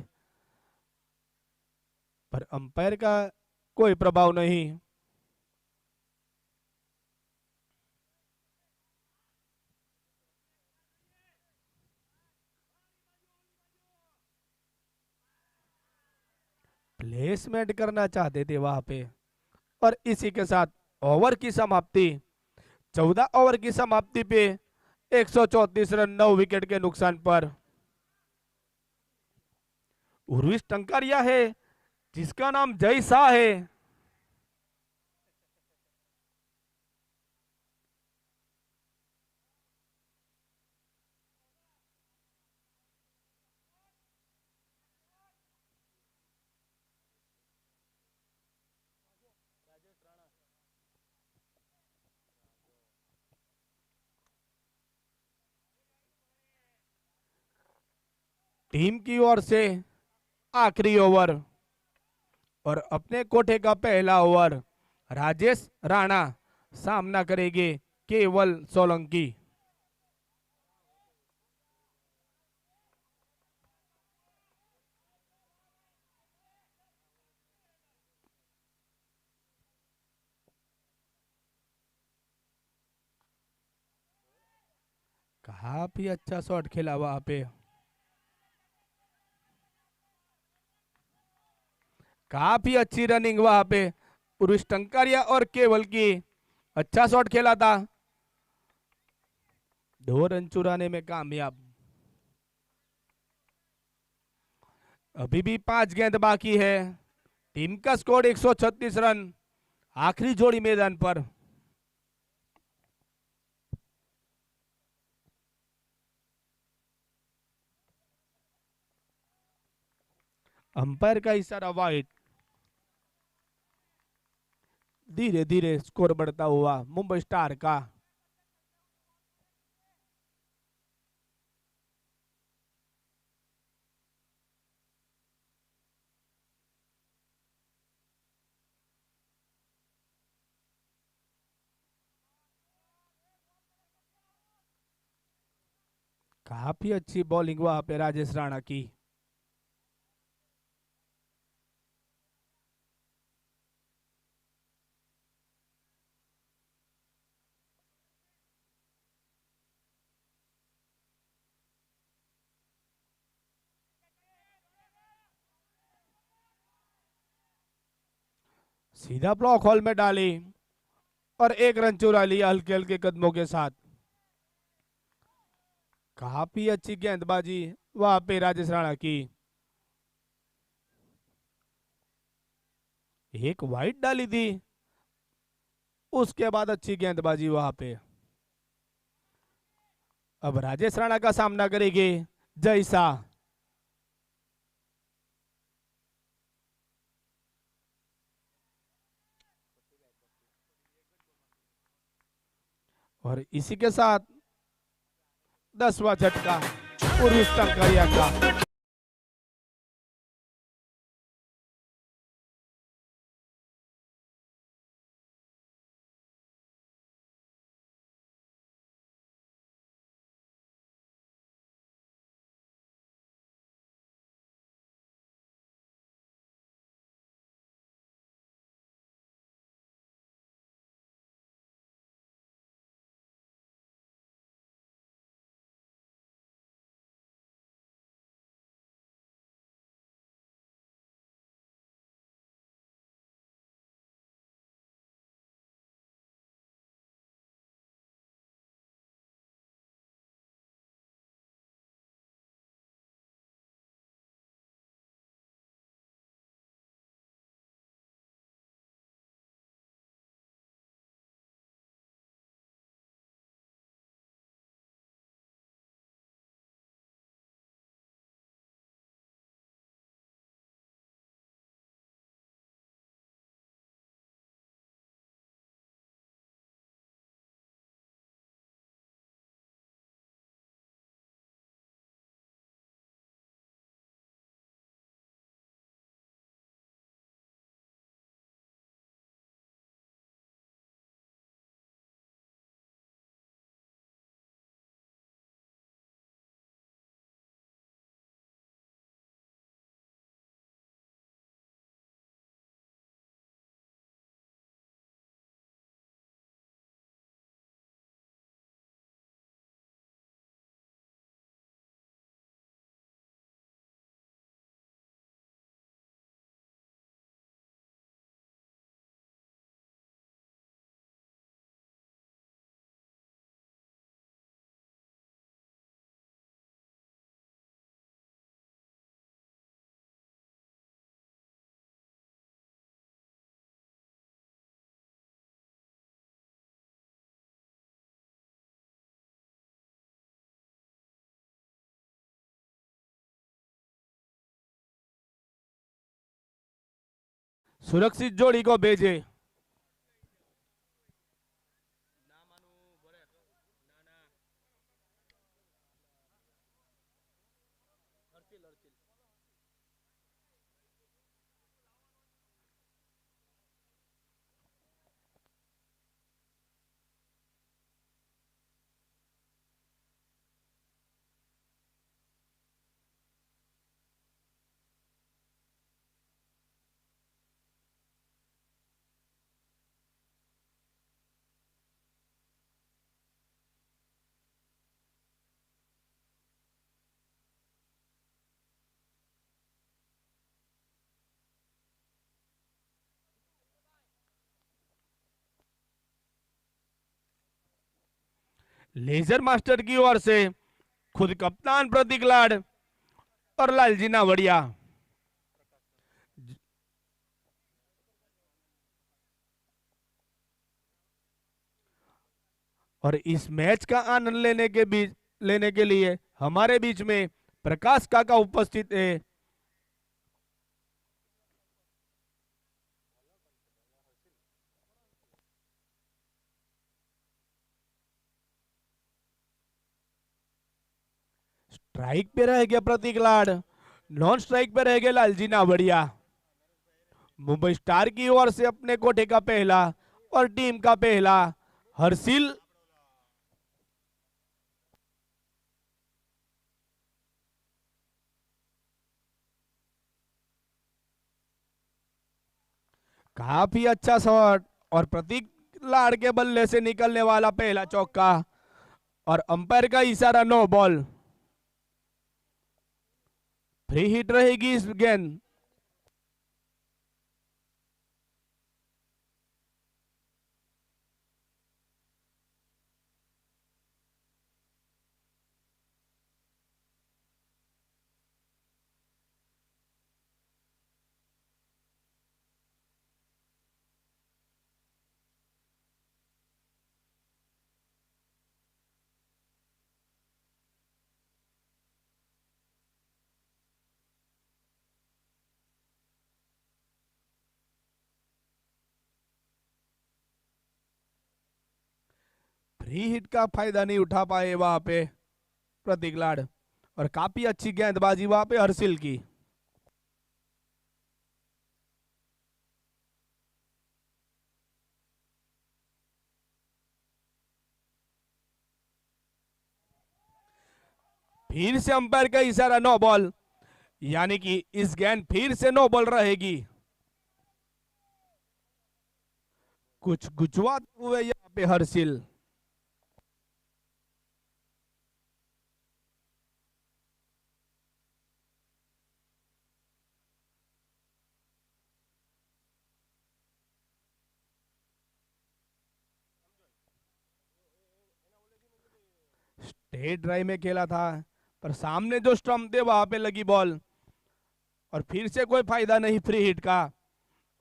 पर अंपायर का कोई प्रभाव नहीं। प्लेसमेंट करना चाहते थे वहां पे, और इसी के साथ ओवर की समाप्ति। 14 ओवर की समाप्ति पे 134 रन 9 विकेट के नुकसान पर। उर्विश टंकारिया है जिसका नाम जय शाह है। टीम की ओर से आखिरी ओवर और अपने कोठे का पहला ओवर। राजेश राणा सामना करेंगे केवल सोलंकी। काफी अच्छा शॉट खेला वहां पे, काफी अच्छी रनिंग वहां पे उर्विश टंकारिया और केवल की। अच्छा शॉट खेला था, 2 रन चुराने में कामयाब। अभी भी 5 गेंद बाकी है। टीम का स्कोर 136 रन। आखिरी जोड़ी मैदान पर। अंपायर का इशारा वाइड। धीरे धीरे स्कोर बढ़ता हुआ मुंबई स्टार का। काफी अच्छी बॉलिंग वहां पे राजेश राणा की। सीधा ब्लॉक हॉल में डाली और 1 रन चुरा लिया हल्के हल्के कदमों के साथ। काफी अच्छी गेंदबाजी वहां पे राजेश राणा की। एक वाइड डाली थी, उसके बाद अच्छी गेंदबाजी वहां पे। अब राजेश राणा का सामना करेंगे जय शाह। और इसी के साथ 10वां झटका उर्विश टंकारिया का। सुरक्षित जोड़ी को भेजे। लेजर मास्टर की ओर से खुद कप्तान प्रतीक लाड और लालजी नावड़िया। और इस मैच का आनंद लेने के लिए हमारे बीच में प्रकाश काका उपस्थित है। स्ट्राइक पे रह गया प्रतीक लाड, नॉन स्ट्राइक पे रह गया लालजी नावड़िया। मुंबई स्टार की ओर से अपने कोठे का पहला और टीम का पहला हर्षिल काफी अच्छा शॉट और प्रतीक लाड के बल्ले से निकलने वाला पहला चौका और अंपायर का इशारा नो बॉल। फ्री हिट रहेगी इस गेंद। फ्री हिट का फायदा नहीं उठा पाए वहां पे प्रतीक लाड और काफी अच्छी गेंदबाजी वहां पे हर्षिल की। फिर से अंपायर का इशारा नो बॉल, यानी कि इस गेंद फिर से नो बॉल रहेगी। कुछ गुजरात हुए यहाँ पे हर्षिल। स्टेट ड्राइव में खेला था पर सामने जो स्टंप थे वहां पे लगी बॉल और फिर से कोई फायदा नहीं फ्री हिट का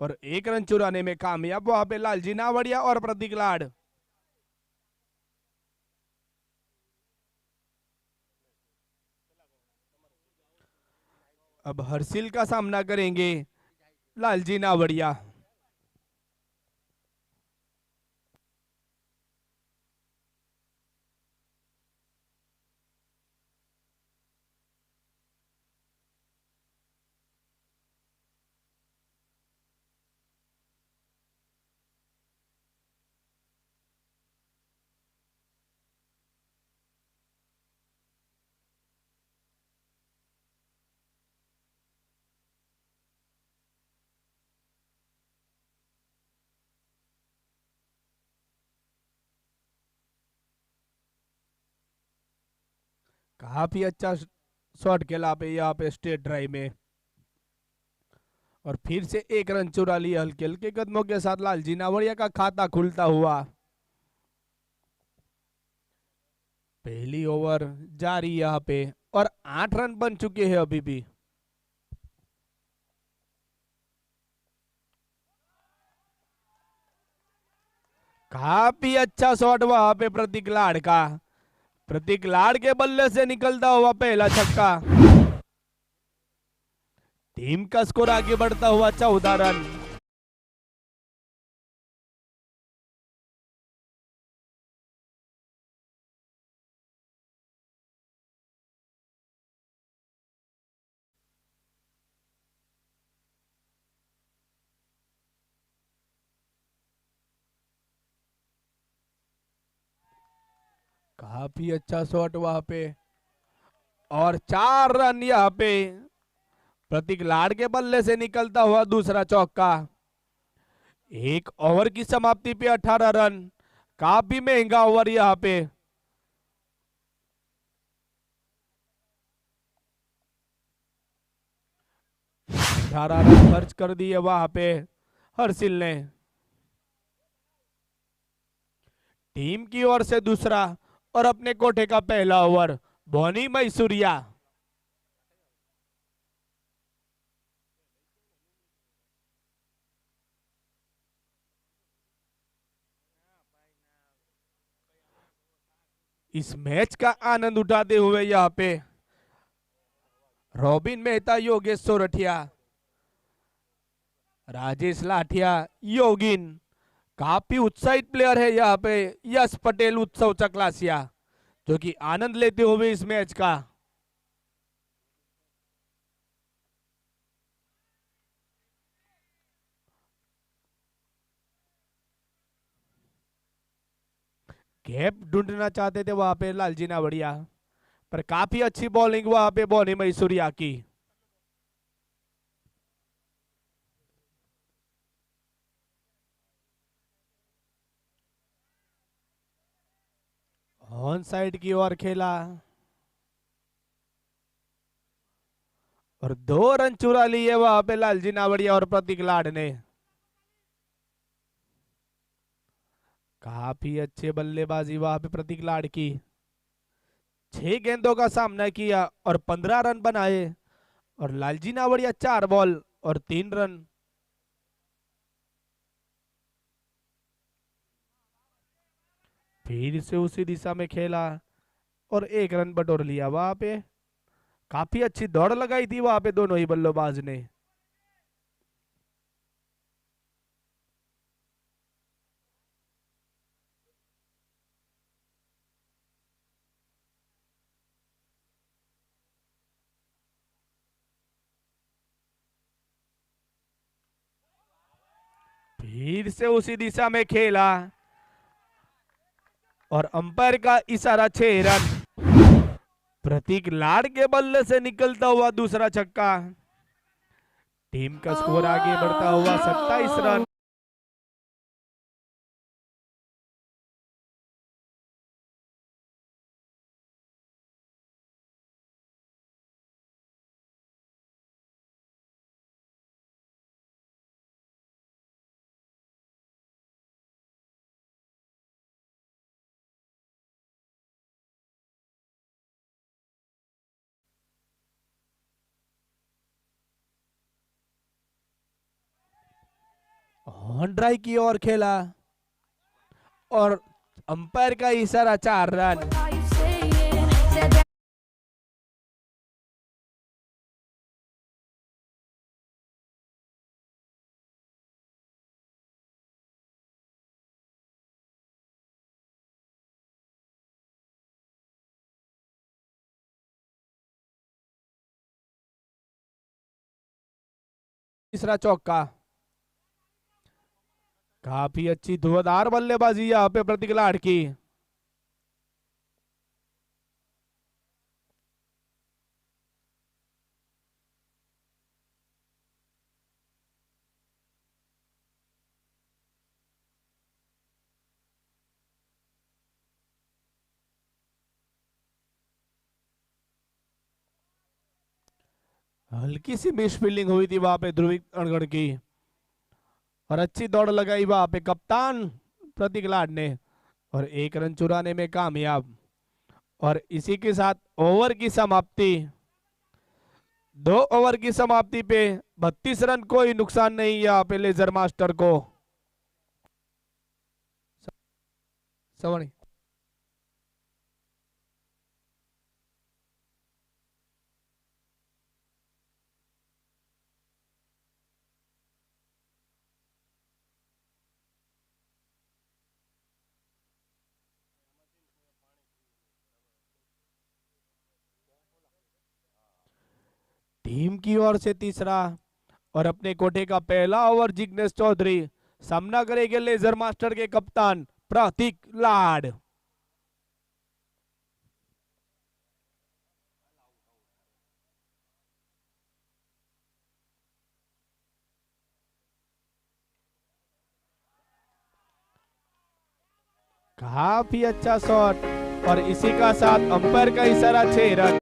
और एक रन चुराने में कामयाब वहां पे लालजी नावड़िया और प्रतीक लाड। अब हर्षिल का सामना करेंगे लालजी नावड़िया। काफी अच्छा शॉट खेला पे यहाँ पे स्टेट ड्राइव में और फिर से एक रन चुरा लिया हल्के हल्के कदमों के साथ लालजी नावड़िया का खाता खुलता हुआ। पहली ओवर जारी यहाँ पे और 8 रन बन चुके हैं अभी भी। काफी अच्छा शॉट वहां पे प्रतीक लाड का, प्रतीक लाड के बल्ले से निकलता हुआ पहला छक्का। टीम का स्कोर आगे बढ़ता हुआ 14 रन। काफी अच्छा शॉट वहां पे और 4 रन यहाँ पे प्रतीक लाड के बल्ले से निकलता हुआ दूसरा चौका। एक ओवर की समाप्ति पे 18 रन, काफी महंगा ओवर यहाँ पे। अठारह रन खर्च कर दिए वहां पे हर्षिल ने। टीम की ओर से दूसरा और अपने कोठे का पहला ओवर बोनी मैसूरिया। इस मैच का आनंद उठाते हुए यहाँ पे रॉबिन मेहता, योगेश सोरठिया, राजेश लाठिया, योगिन, काफी उत्साहित प्लेयर है यहाँ पे यश पटेल, उत्सव चकलासिया, जो कि आनंद लेते हुए इस मैच का। गैप ढूंढना चाहते थे वहां पे लालजी नावड़िया, पर काफी अच्छी बॉलिंग वहां पे बोनी मैसूरिया की। ऑन साइड की ओर खेला और 2 रन चुरा लिए वहां पे लालजी नावड़िया और प्रतीक लाड ने। काफी अच्छे बल्लेबाजी वहां पे प्रतीक लाड की। 6 गेंदों का सामना किया और 15 रन बनाए और लालजी नावड़िया 4 बॉल और 3 रन। फिर से उसी दिशा में खेला और 1 रन बटोर लिया वहां पे। काफी अच्छी दौड़ लगाई थी वहां पे दोनों ही बल्लेबाज ने। फिर से उसी दिशा में खेला और अंपायर का इशारा 6 रन। प्रतीक लाड के बल्ले से निकलता हुआ दूसरा छक्का। टीम का स्कोर आगे बढ़ता हुआ 27 रन। ऑन ड्राइव की ओर खेला और अंपायर का इशारा 4 रन। तीसरा चौका। काफी अच्छी धुआंधार बल्लेबाजी यहाँ पे प्रतीक लाड की। हल्की सी मिस फील्डिंग हुई थी वहां पे ध्रुविक अणगढ़ की और अच्छी दौड़ लगाई वहां पे कप्तान प्रतीक लाड ने और 1 रन चुराने में कामयाब। और इसी के साथ ओवर की समाप्ति। 2 ओवर की समाप्ति पे 32 रन, कोई नुकसान नहीं यहाँ पे लेजर मास्टर को। सवणी टीम की ओर से तीसरा और अपने कोठे का पहला ओवर जिग्नेश चौधरी, सामना करेंगे लेजर मास्टर के कप्तान प्रतीक लाड। काफी अच्छा शॉट और इसी का साथ अंपायर का इशारा 6 रन।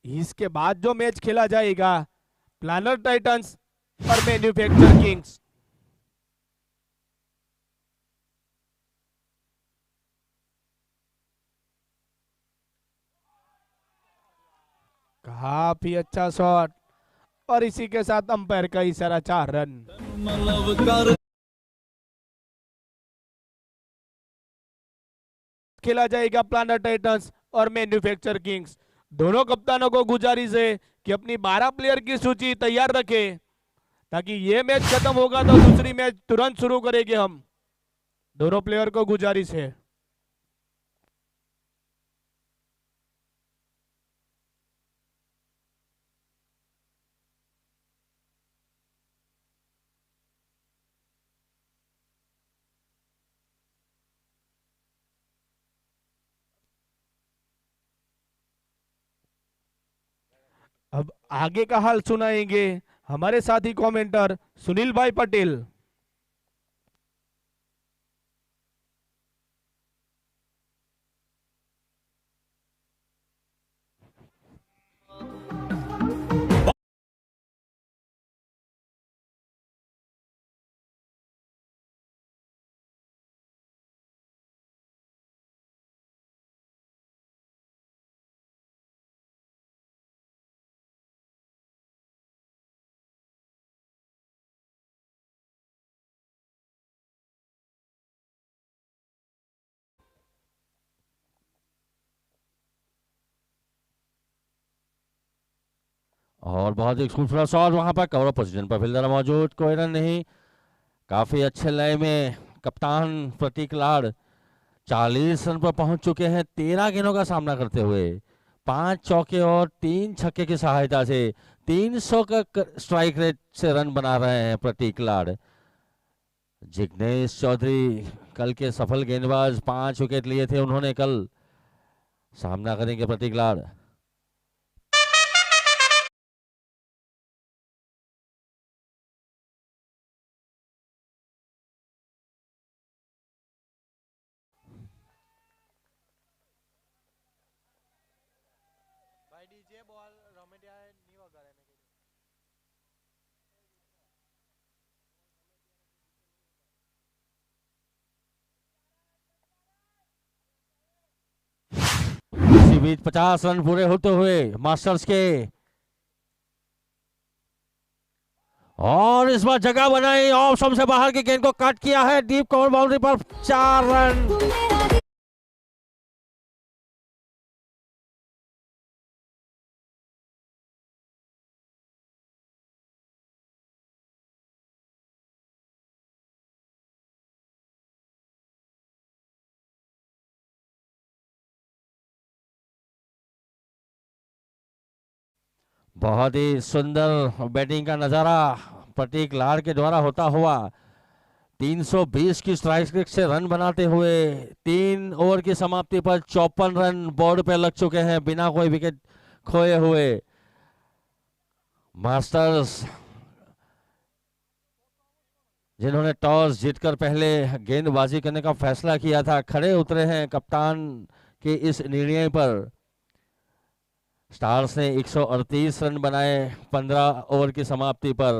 इसके बाद जो मैच खेला जाएगा प्लानर टाइटंस और मैन्युफैक्चर किंग्स। काफी अच्छा शॉट और इसी के साथ अंपायर का इशारा 4 रन। खेला जाएगा प्लानर टाइटंस और मैन्युफैक्चर किंग्स। दोनों कप्तानों को गुजारिश है कि अपनी 12 प्लेयर की सूची तैयार रखें ताकि ये मैच खत्म होगा तो दूसरी मैच तुरंत शुरू करेंगे हम। दोनों प्लेयर को गुजारिश है। अब आगे का हाल सुनाएंगे हमारे साथी कमेंटर सुनील भाई पटेल। और बहुत ही खूबसूरत शॉट वहां पर, कवर पोजीशन पर फील्डर मौजूद, कोई रन नहीं। काफी अच्छे लय में कप्तान प्रतीक लाड़ 40 रन पर पहुंच चुके हैं 13 गेंदों का सामना करते हुए। 5 चौके और 3 छक्के की सहायता से 300 का स्ट्राइक रेट से रन बना रहे हैं प्रतीक लाड़। जिग्नेश चौधरी कल के सफल गेंदबाज, 5 विकेट लिए थे उन्होंने कल। सामना करेंगे प्रतीक लाड़। इसी बीच 50 रन पूरे होते हुए मास्टर्स के, और इस बार जगह बनाई, ऑफ स्टंप से बाहर की गेंद को कट किया है डीप कवर बाउंड्री पर, 4 रन। बहुत ही सुंदर बैटिंग का नजारा प्रतीक लाड़ के द्वारा होता हुआ। 320 की स्ट्राइक रेट से रन बनाते हुए 3 ओवर की समाप्ति पर 54 रन बोर्ड पे लग चुके हैं बिना कोई विकेट खोए हुए। मास्टर्स जिन्होंने टॉस जीतकर पहले गेंदबाजी करने का फैसला किया था, खड़े उतरे हैं कप्तान के इस निर्णय पर। स्टार्स ने 138 रन बनाए 15 ओवर की समाप्ति पर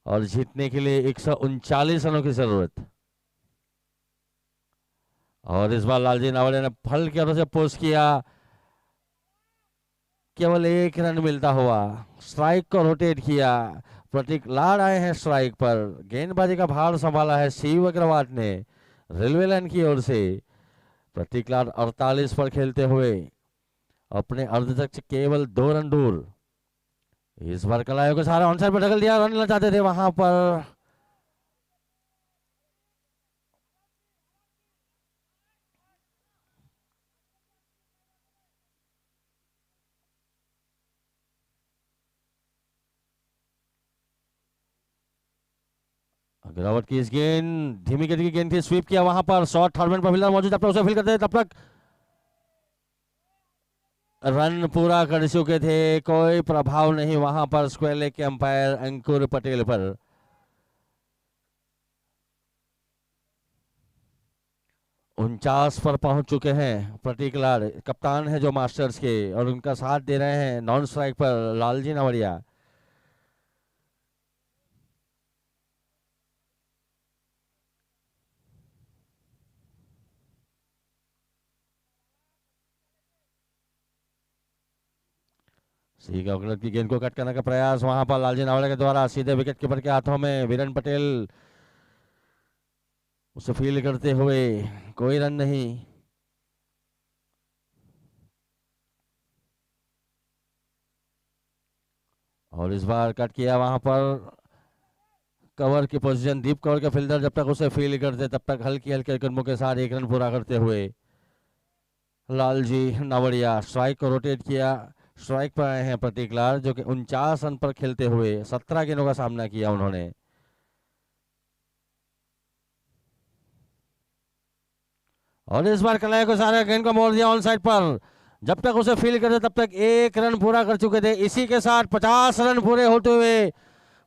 और जीतने के लिए 139 रनों की जरूरत। और इस बार लालजी नावड़े ने फल के ओर से पोस्ट किया, केवल 1 रन मिलता हुआ स्ट्राइक को रोटेट किया। प्रतीक लाड़ आए हैं स्ट्राइक पर, गेंदबाजी का भार संभाला है शिव अग्रवाल ने रेलवे लाइन की ओर से। प्रतीक लाड़ 48 पर खेलते हुए अपने अर्धशतक से केवल 2 रन दूर। इस बार कलायों को सारा ऑनसाइड पर ढकल दिया, रन लेना चाहते थे वहां पर। गिरावट की इस गेंद, धीमी गति की गेंद थी, स्वीप किया वहां पर, शॉट थर्ड मैन पर फील्डर मौजूद, जब तक उसे फील करते तब तक रन पूरा कर चुके थे। कोई प्रभाव नहीं वहां पर स्क्वायर लेग के अंपायर अंकुर पटेल पर। 49 पर पहुंच चुके हैं प्रतीक लाड़, कप्तान है जो मास्टर्स के, और उनका साथ दे रहे हैं नॉन स्ट्राइक पर लालजी नवड़िया। सी का गलत की गेंद को कट करने का प्रयास वहां पर लालजी नवड़िया के द्वारा, सीधे विकेट कीपर के हाथों में, वीरेन पटेल उसे फील्ड करते हुए, कोई रन नहीं। और इस बार कट किया वहां पर, कवर की पोजीशन, दीप कवर के फील्डर जब तक उसे फील्ड करते तब तक हल्की हल्के कदमों के साथ एक रन पूरा करते हुए लालजी नवड़िया। स्ट्राइक को रोटेट किया, स्ट्राइक पर आए हैं प्रतीक लाल, जो कि 49 रन पर खेलते हुए 17 गेंदों का सामना किया उन्होंने। और इस बार कलाई को सारे गेंद को मोड़ दिया ऑन साइड पर, जब तक उसे फील्ड करते तब तक एक रन पूरा कर चुके थे। इसी के साथ 50 रन पूरे होते हुए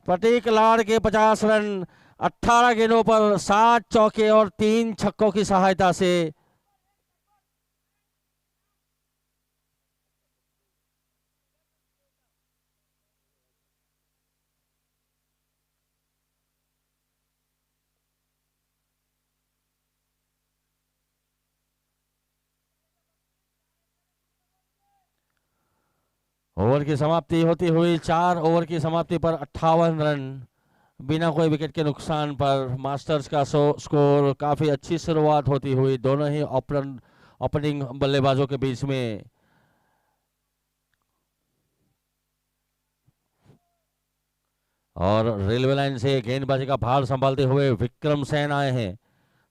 प्रतीक लाड़ के 50 रन 18 गेंदों पर 7 चौके और 3 छक्कों की सहायता से। ओवर की समाप्ति होती हुई 4 ओवर की समाप्ति पर 58 रन बिना कोई विकेट के नुकसान पर मास्टर्स का स्कोर। काफी अच्छी शुरुआत होती हुई दोनों ही ओपनिंग बल्लेबाजों के बीच में। और रेलवे लाइन से गेंदबाजी का भार संभालते हुए विक्रम सेन आए हैं,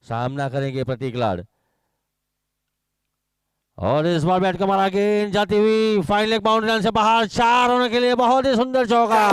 सामना करेंगे प्रतीक लाड़। और इस बार बैट का मारा, गेंद जाती हुई फाइन लेग बाउंड्री लाइन से बाहर, 4 होने के लिए बहुत ही सुंदर चौका।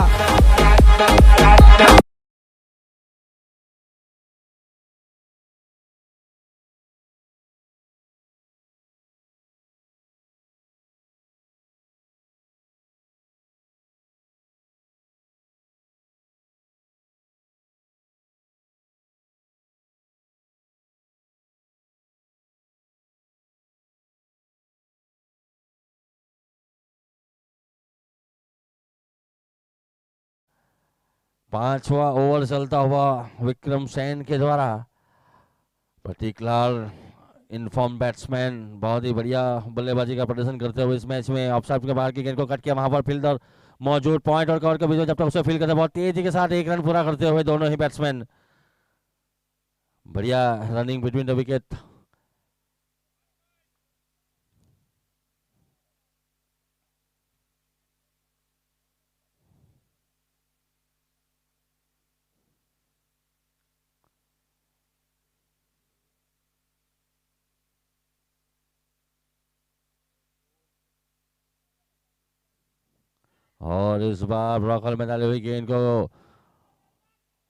पांचवा ओवर चलता हुआ विक्रम सेन के द्वारा। प्रतीक लाल इनफॉर्म बैट्समैन, बहुत ही बढ़िया बल्लेबाजी का प्रदर्शन करते हुए इस मैच में ऑफ साइड के बाहर की गेंद को कट किया, वहां पर फील्डर मौजूद, पॉइंट और कवर के बीच में जब तक उसे फील्ड करते बहुत तेजी के साथ एक रन पूरा करते हुए दोनों ही बैट्समैन। बढ़िया रनिंग बिटवीन द विकेट। और इस बार ब्रॉकल में डाली हुई गेंद को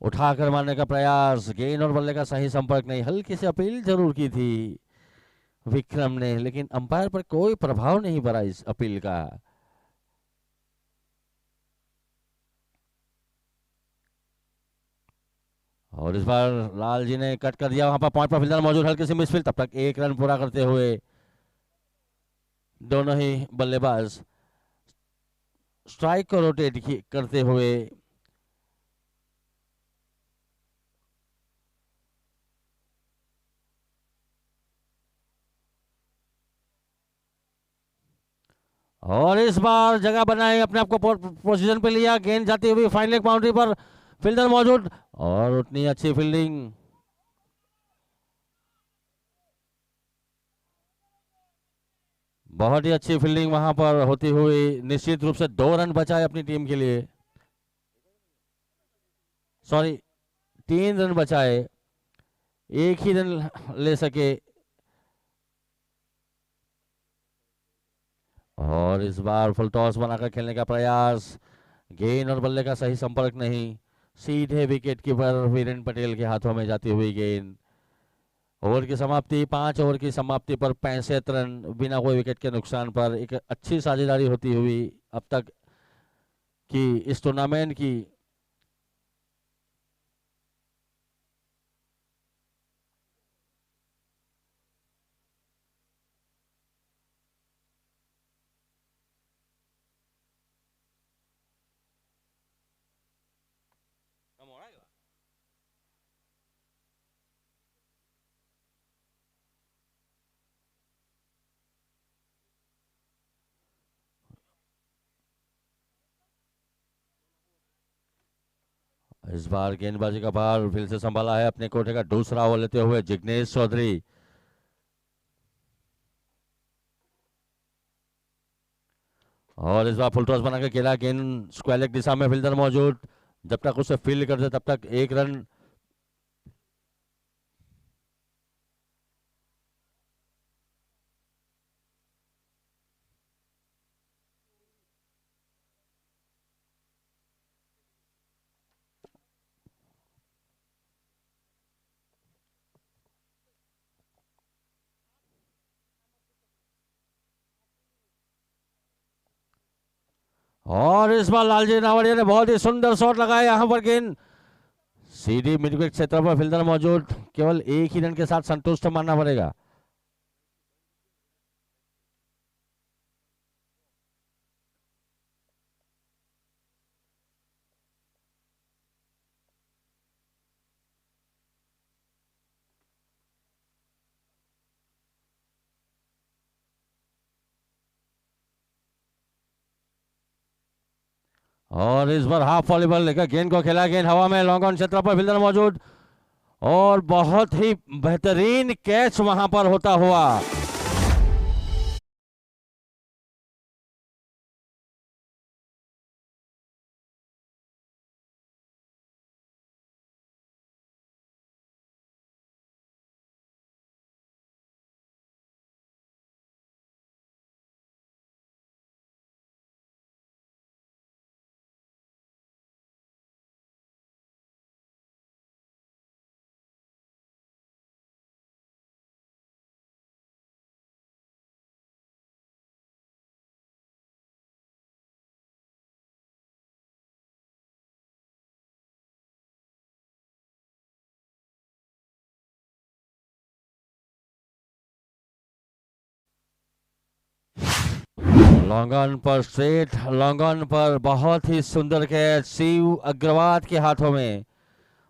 उठाकर मारने का प्रयास, गेंद और बल्ले का सही संपर्क नहीं। हल्की सी अपील जरूर की थी विक्रम ने, लेकिन अंपायर पर कोई प्रभाव नहीं पड़ा इस अपील का। और इस बार लाल जी ने कट कर दिया, वहां पर पॉइंट पर फील्डर मौजूद, हल्की सी मिसफील्ड, तब तक एक रन पूरा करते हुए दोनों ही बल्लेबाज स्ट्राइक को रोटेट करते हुए। और इस बार जगह बनाई, अपने आप को पोजीशन पे लिया, गेंद जाती हुई फाइन लेग बाउंड्री पर, फील्डर मौजूद और उतनी अच्छी फील्डिंग। बहुत ही अच्छी फील्डिंग वहां पर होती हुई निश्चित रूप से 2 रन बचाए अपनी टीम के लिए, सॉरी 3 रन बचाए, एक ही रन ले सके। और इस बार फुल टॉस बनाकर खेलने का प्रयास, गेंद और बल्ले का सही संपर्क नहीं, सीधे विकेट कीपर वीरेंद्र पटेल के हाथों में जाती हुई गेंद। ओवर की समाप्ति 5 ओवर की समाप्ति पर 65 रन बिना कोई विकेट के नुकसान पर। एक अच्छी साझेदारी होती हुई अब तक की इस टूर्नामेंट की। इस बार गेंदबाजी का भार फिर से संभाला है अपने कोटे का दूसरा ओवर लेते हुए जिग्नेश चौधरी। और इस बार फुल टॉस बनाकर खेला, गेंद स्क्वायर लेग दिशा में फील्डर मौजूद, जब तक उसे फील्ड करते तब तक 1 रन। और इस बार लालजी नावड़िया ने बहुत ही सुंदर शॉट लगाया, यहां पर गेंद सीधी मिड विकेट क्षेत्र पर फील्डर मौजूद, केवल 1 ही रन के साथ संतुष्ट मानना पड़ेगा। और इस बार हाफ वॉलीबॉल लेकर गेंद को खेला, गेंद हवा में लॉन्ग ऑन क्षेत्र पर फील्डर मौजूद और बहुत ही बेहतरीन कैच वहां पर होता हुआ। लॉन्ग ऑन पर स्ट्रेट, लॉन्ग ऑन पर बहुत ही सुंदर कैच शिव अग्रवाल के हाथों में,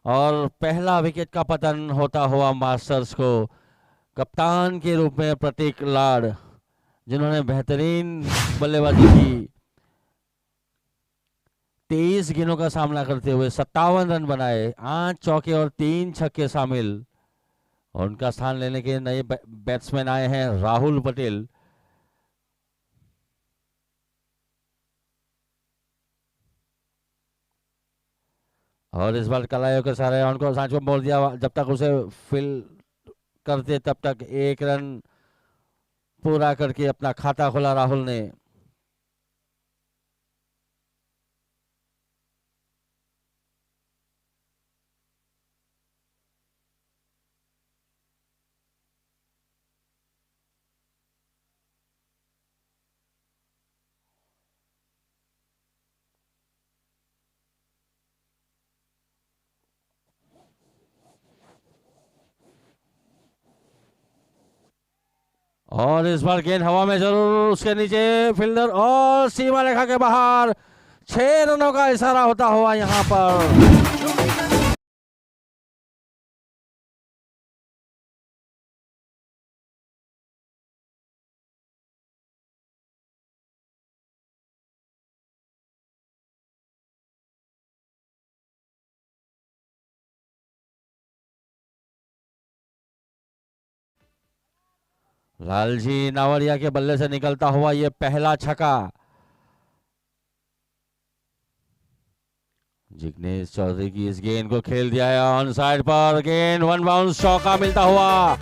और पहला विकेट का पतन होता हुआ मास्टर्स को कप्तान के रूप में प्रतीक लाड़, जिन्होंने बेहतरीन बल्लेबाजी की, 23 गेंदों का सामना करते हुए 57 रन बनाए, 8 चौके और 3 छक्के शामिल। और उनका स्थान लेने के नए बैट्समैन आए हैं राहुल पटेल। और इस बार कलाइयों के सारे उनको सांच को बोल दिया, जब तक उसे फिल करते तब तक 1 रन पूरा करके अपना खाता खोला राहुल ने। और इस बार गेंद हवा में जरूर, उसके नीचे फील्डर और सीमा रेखा के बाहर, 6 रनों का इशारा होता हुआ यहां पर। लालजी नावड़िया के बल्ले से निकलता हुआ यह पहला छक्का। जिग्नेश चौधरी की इस गेंद को खेल दिया है ऑन साइड पर, गेंद 1 बाउंस चौका मिलता हुआ।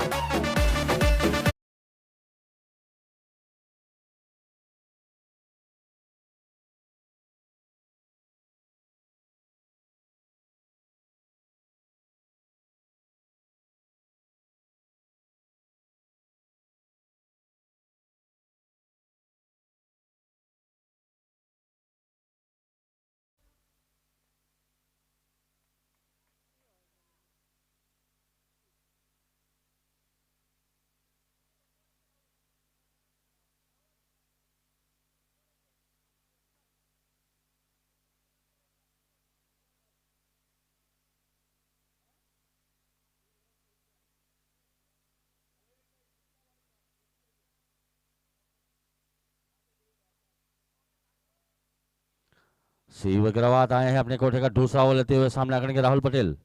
शिव अग्रवाल आए हैं अपने कोठे का दूसरा ओवर लेते हुए, सामने आकर के राहुल पटेल,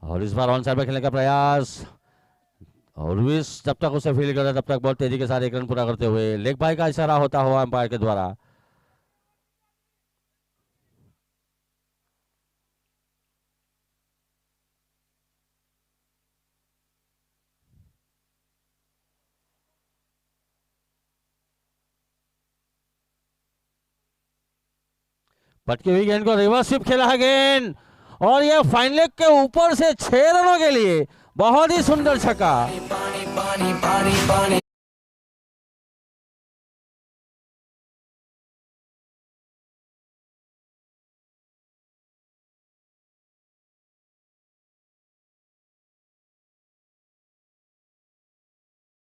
और इस बार ऑन साइड पर खेलने का प्रयास, और लुइस जब तक उसे फील करता तब तक बहुत तेजी के साथ एक रन पूरा करते हुए लेग बाय का इशारा होता हुआ अंपायर के द्वारा। पटकी हुई गेंद को रिवर्स स्विप खेला है गेंद, और यह फाइन लेग के ऊपर से 6 रनों के लिए बहुत ही सुंदर छक्का।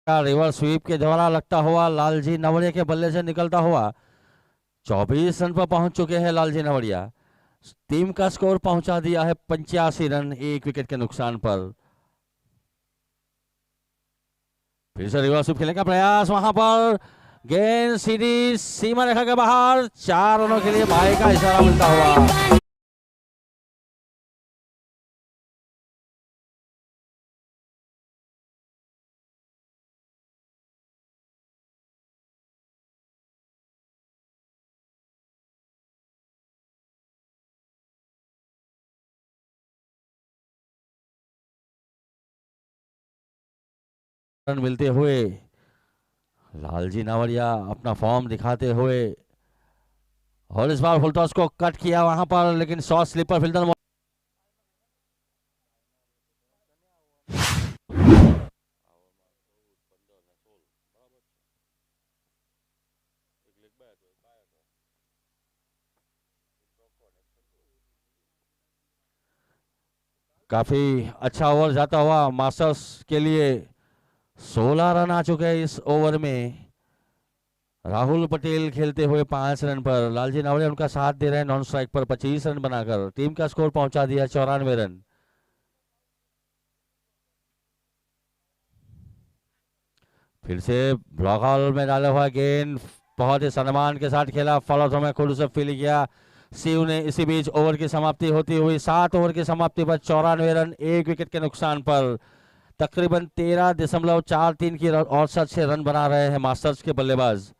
रिवर्स स्वीप के द्वारा लगता हुआ लालजी नवड़िया के बल्ले से निकलता हुआ 24 रन पर पहुंच चुके हैं लालजी नवड़िया। टीम का स्कोर पहुंचा दिया है 85 रन, 1 विकेट के नुकसान पर। फिर से रिवर्स स्वीप खेलने का प्रयास, वहां पर गेंद सीधी सीमा रेखा के बाहर, 4 रनों के लिए बाई का इशारा मिलता हुआ। रन मिलते हुए लालजी नावड़िया अपना फॉर्म दिखाते हुए, और इस बार फुल टॉस को कट किया वहां पर, लेकिन शॉर्ट स्लीपर फील्डर काफी अच्छा ओवर जाता हुआ मास्टर्स के लिए। 16 रन आ चुके हैं इस ओवर में। राहुल पटेल खेलते हुए 5 रन पर, लालजी नावड़िया उनका साथ दे रहे हैं नॉन स्ट्राइक पर 25 रन बनाकर। टीम का स्कोर पहुंचा दिया 94 रन। फिर से ब्लॉक हॉल में डाला हुआ गेंद बहुत ही सम्मान के साथ खेला, फॉलो थ्रो में खुद उसे फील किया शिव ने। इसी बीच ओवर की समाप्ति होती हुई 7 ओवर की समाप्ति पर 94 रन, 1 विकेट के नुकसान पर तकरीबन 13.43 की औसत से रन बना रहे हैं मास्टर्स के बल्लेबाज।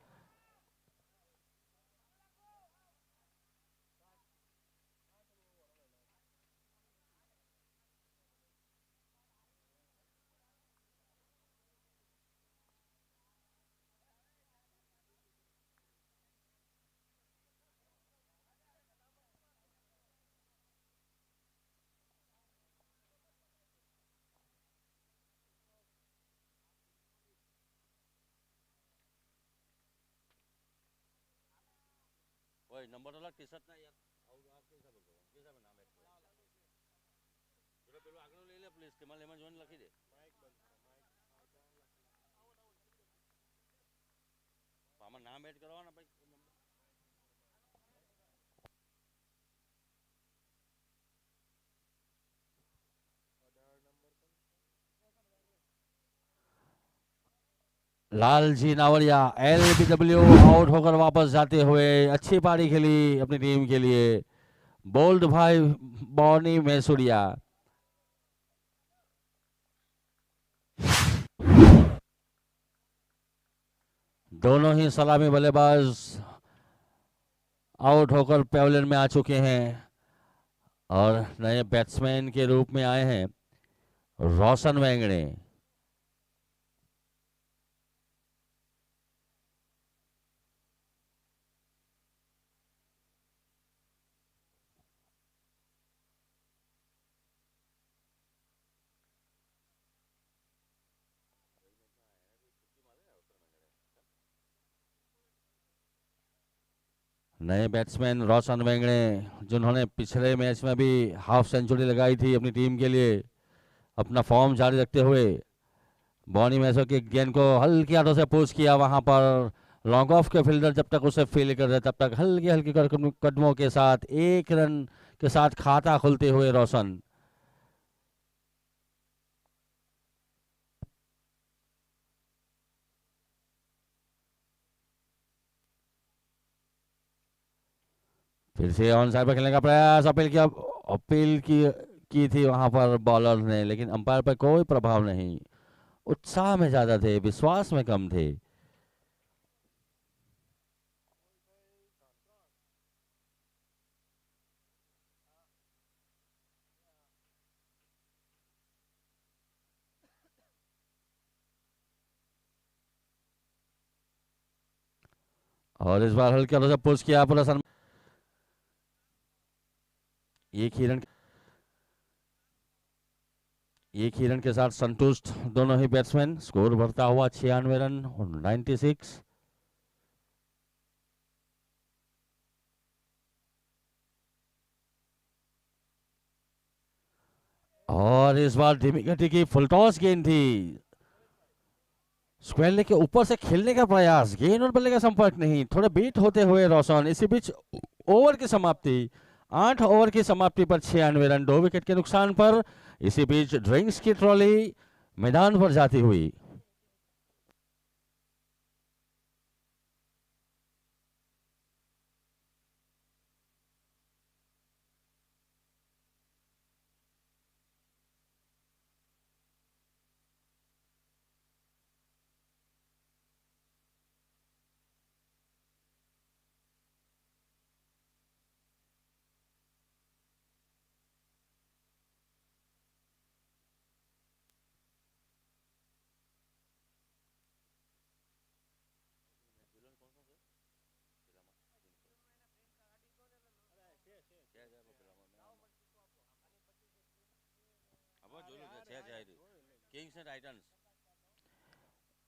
नंबर वाला टी-शर्ट ना यार, और आप कैसा बोलते हो, कैसा नाम है પેલો આગળ લઈ લે પ્લીઝ, તેમાં લેમન જોન લખી દે, આમાં નામ એડ કરવાના ભાઈ। लालजी नावड़िया एलबीडब्ल्यू आउट होकर वापस जाते हुए अच्छी पारी खेली अपनी टीम के लिए। बोल्ड भाई बॉनी मैसूरिया। दोनों ही सलामी बल्लेबाज आउट होकर पेविलियन में आ चुके हैं, और नए बैट्समैन के रूप में आए हैं रोशन वेंगड़े। नए बैट्समैन रोशन वेंगड़े, जिन्होंने पिछले मैच में भी हाफ सेंचुरी लगाई थी अपनी टीम के लिए, अपना फॉर्म जारी रखते हुए बॉनी मैसो की गेंद को हल्की हाथों से पुश किया, वहां पर लॉन्ग ऑफ के फील्डर जब तक उसे फील कर रहे तब तक हल्की हल्की कदमों के साथ 1 रन के साथ खाता खुलते हुए रोशन। फिर से ऑन साइड पर खेलने का प्रयास, अपील की थी वहां पर बॉलर ने, लेकिन अंपायर पर कोई प्रभाव नहीं। उत्साह में ज्यादा थे, विश्वास में कम थे। और इस बार हल्के से पुश किया पूरा एक ही रन के साथ संतुष्ट दोनों ही बैट्समैन। स्कोर बढ़ता हुआ 96 रन और 96। और इस बार धीमी गति की फुल टॉस गेंद थी, स्क्वायर लेग के ऊपर से खेलने का प्रयास, गेंद और बल्ले का संपर्क नहीं, थोड़े बीट होते हुए रोशन। इसी बीच ओवर की समाप्ति, 8 ओवर की समाप्ति पर 96 रन, 2 विकेट के नुकसान पर। इसी बीच ड्रिंक्स की ट्रॉली मैदान पर जाती हुई।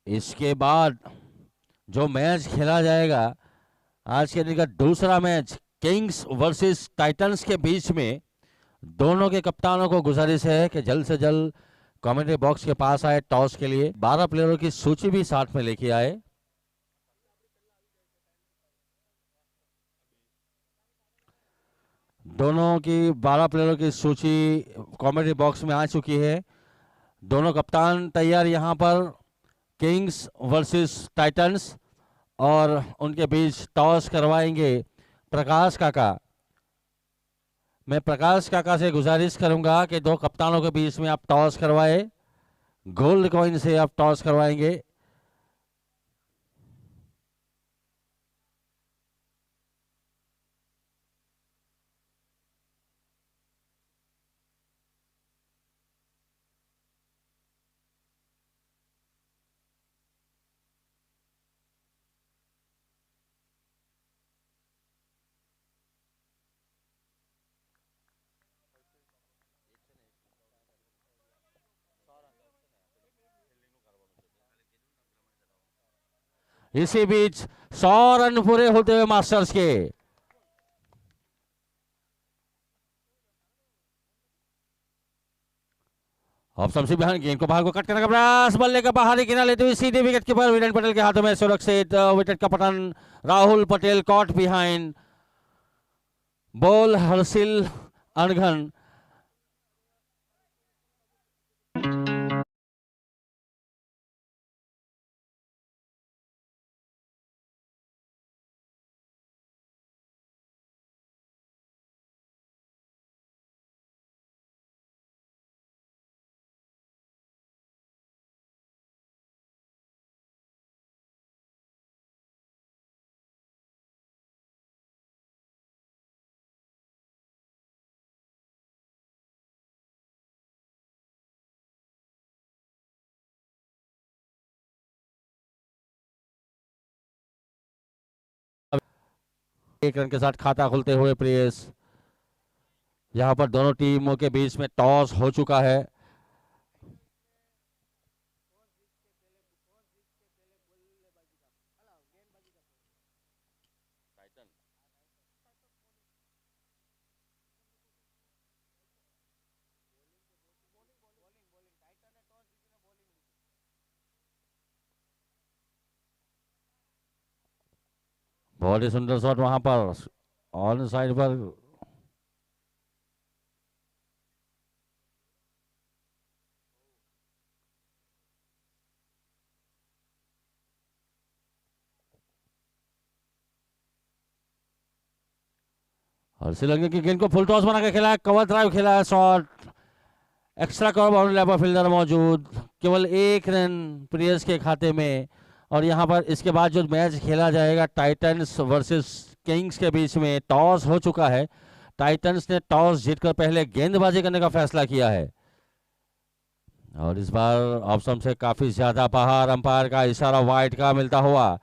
इसके बाद जो मैच खेला जाएगा, आज के दिन का दूसरा मैच किंग्स वर्सेस टाइटंस के बीच में, दोनों के कप्तानों को गुजारिश है कि जल्द से जल्द कमेंट्री बॉक्स के पास आए टॉस के लिए। 12 प्लेयरों की सूची भी साथ में लेके आए। दोनों की 12 प्लेयरों की सूची कमेंट्री बॉक्स में आ चुकी है। दोनों कप्तान तैयार यहां पर, किंग्स वर्सेस टाइटंस, और उनके बीच टॉस करवाएंगे प्रकाश काका। मैं प्रकाश काका से गुजारिश करूंगा कि दो कप्तानों के बीच में आप टॉस करवाए, गोल्ड कॉइन से आप टॉस करवाएंगे। इसी बीच 100 रन पूरे होते हुए मास्टर्स के। ऑप्शन से बिहान गेंद को बाहर को कट करने का प्रयास, बल्ले का बाहरी किनारा लेते हुए सीधे विकेट कीपर विरेन पटेल के हाथों में सुरक्षित। विकेट का पतन, Rahul Patel caught behind. Ball Harshil अनघन। एक रन के साथ खाता खुलते हुए प्रेस। यहां पर दोनों टीमों के बीच में टॉस हो चुका है। बहुत ही सुंदर शॉट वहां पर ऑन साइड पर। और श्रीलंका की गेंद को फुल टॉस बना के खेला है, कवर ड्राइव खेला है, shot extra cover boundary line पर फील्डर मौजूद, केवल 1 रन प्रियस के खाते में। और यहाँ पर इसके बाद जो मैच खेला जाएगा टाइटंस वर्सेस किंग्स के बीच में, टॉस हो चुका है। टाइटंस ने टॉस जीतकर पहले गेंदबाजी करने का फैसला किया है और इस बार ऑप्शन से काफी ज्यादा बाहर, अंपायर का इशारा वाइड का मिलता हुआ।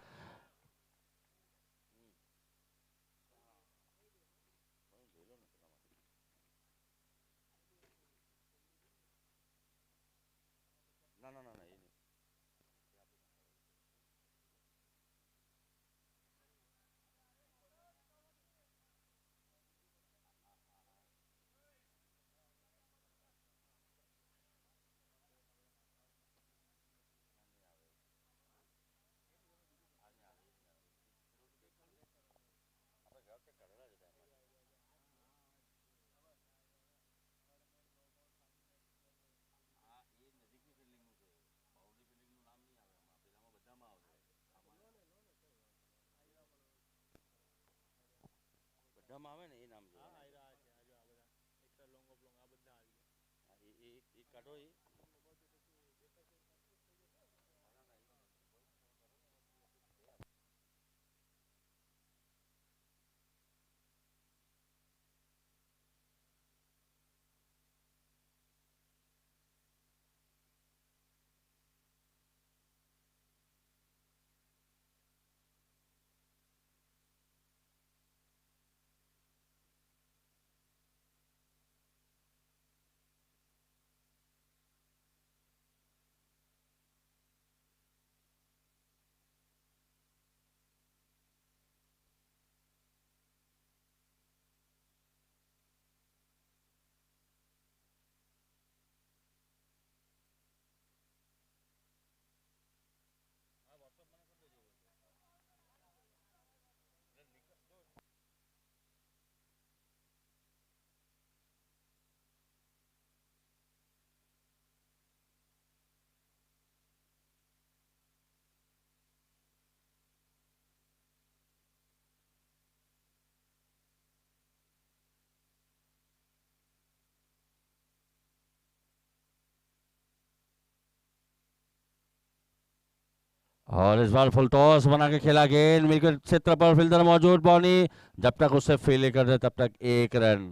और इस बार फुल टॉस बना के खेला, गेंद विकेट क्षेत्र पर फील्डर मौजूद, बॉनी जब तक उससे फील्ड कर दे तब तक 1 रन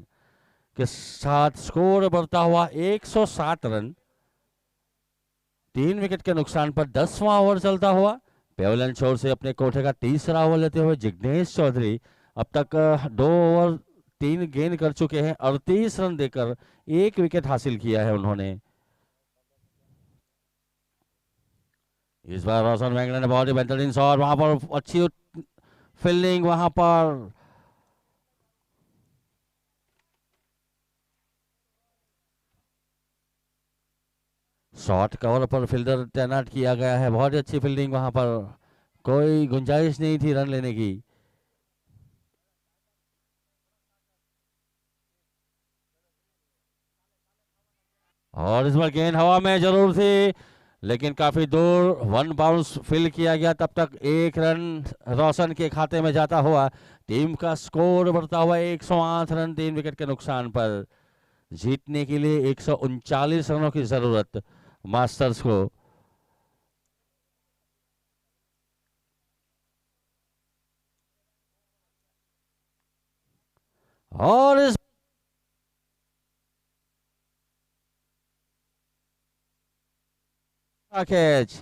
के साथ स्कोर बढ़ता हुआ 107 रन। 3 विकेट के नुकसान पर 10वां ओवर चलता हुआ। पेवलन छोर से अपने कोठे का तीसरा ओवर लेते हुए जिग्नेश चौधरी अब तक 2 ओवर 3 गेंद कर चुके हैं, 38 रन देकर 1 विकेट हासिल किया है उन्होंने। इस बार रोशन वेंगड़ा ने बहुत ही बेहतरीन शॉट, वहां पर अच्छी फील्डिंग, वहां पर शॉर्ट कवर पर फील्डर तैनात किया गया है, बहुत ही अच्छी फील्डिंग, वहां पर कोई गुंजाइश नहीं थी रन लेने की। और इस बार गेंद हवा में जरूर थी लेकिन काफी दूर, 1 बाउंस फील किया गया, तब तक 1 रन रोशन के खाते में जाता हुआ। टीम का स्कोर बढ़ता हुआ 108 रन, 3 विकेट के नुकसान पर। जीतने के लिए 139 रनों की जरूरत मास्टर्स को। और इस catch,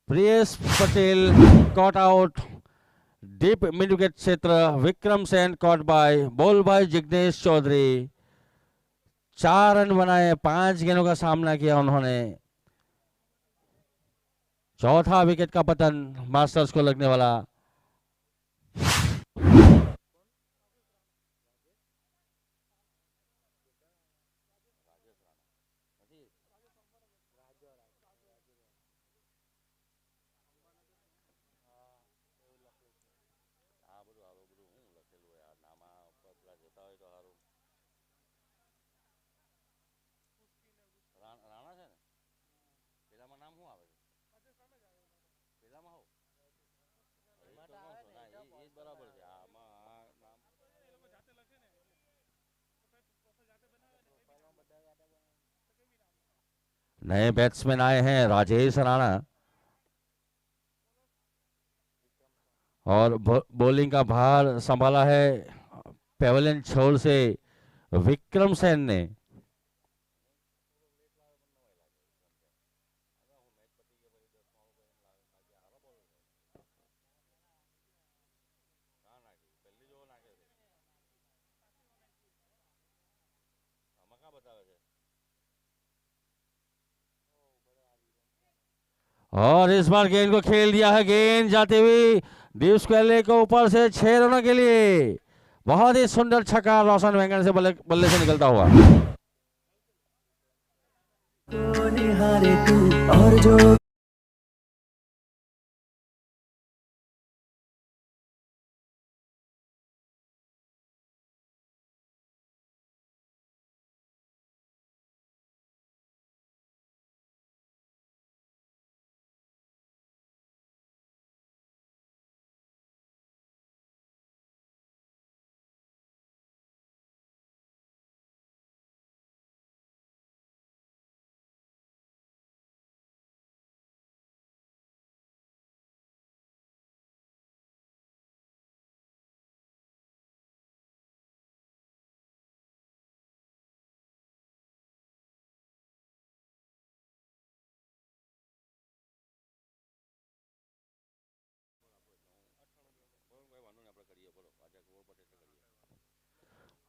Priyesh Patel caught out deep mid wicket क्षेत्र, Vikram Sen caught by ball by Jignesh Chaudhary. 4 run बनाए, 5 गेंदों का सामना किया उन्होंने। चौथा विकेट का पतन मास्टर्स को लगने वाला। नए बैट्समैन आए हैं राजेश राणा और बॉलिंग का भार संभाला है पेवेलियन छोर से विक्रम सेन ने। और इस बार गेंद को खेल दिया है, गेंद जाते हुए दीप स्क्वेले को ऊपर से 6 रनों के लिए। बहुत ही सुंदर छक्का रोशन वेंगड़ से बल्ले से निकलता हुआ। और जो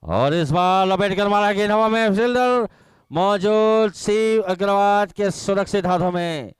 और इस बार लपेट कर मारा गेंद हवा में, फील्डर मौजूद शिव अग्रवाल के सुरक्षित हाथों में।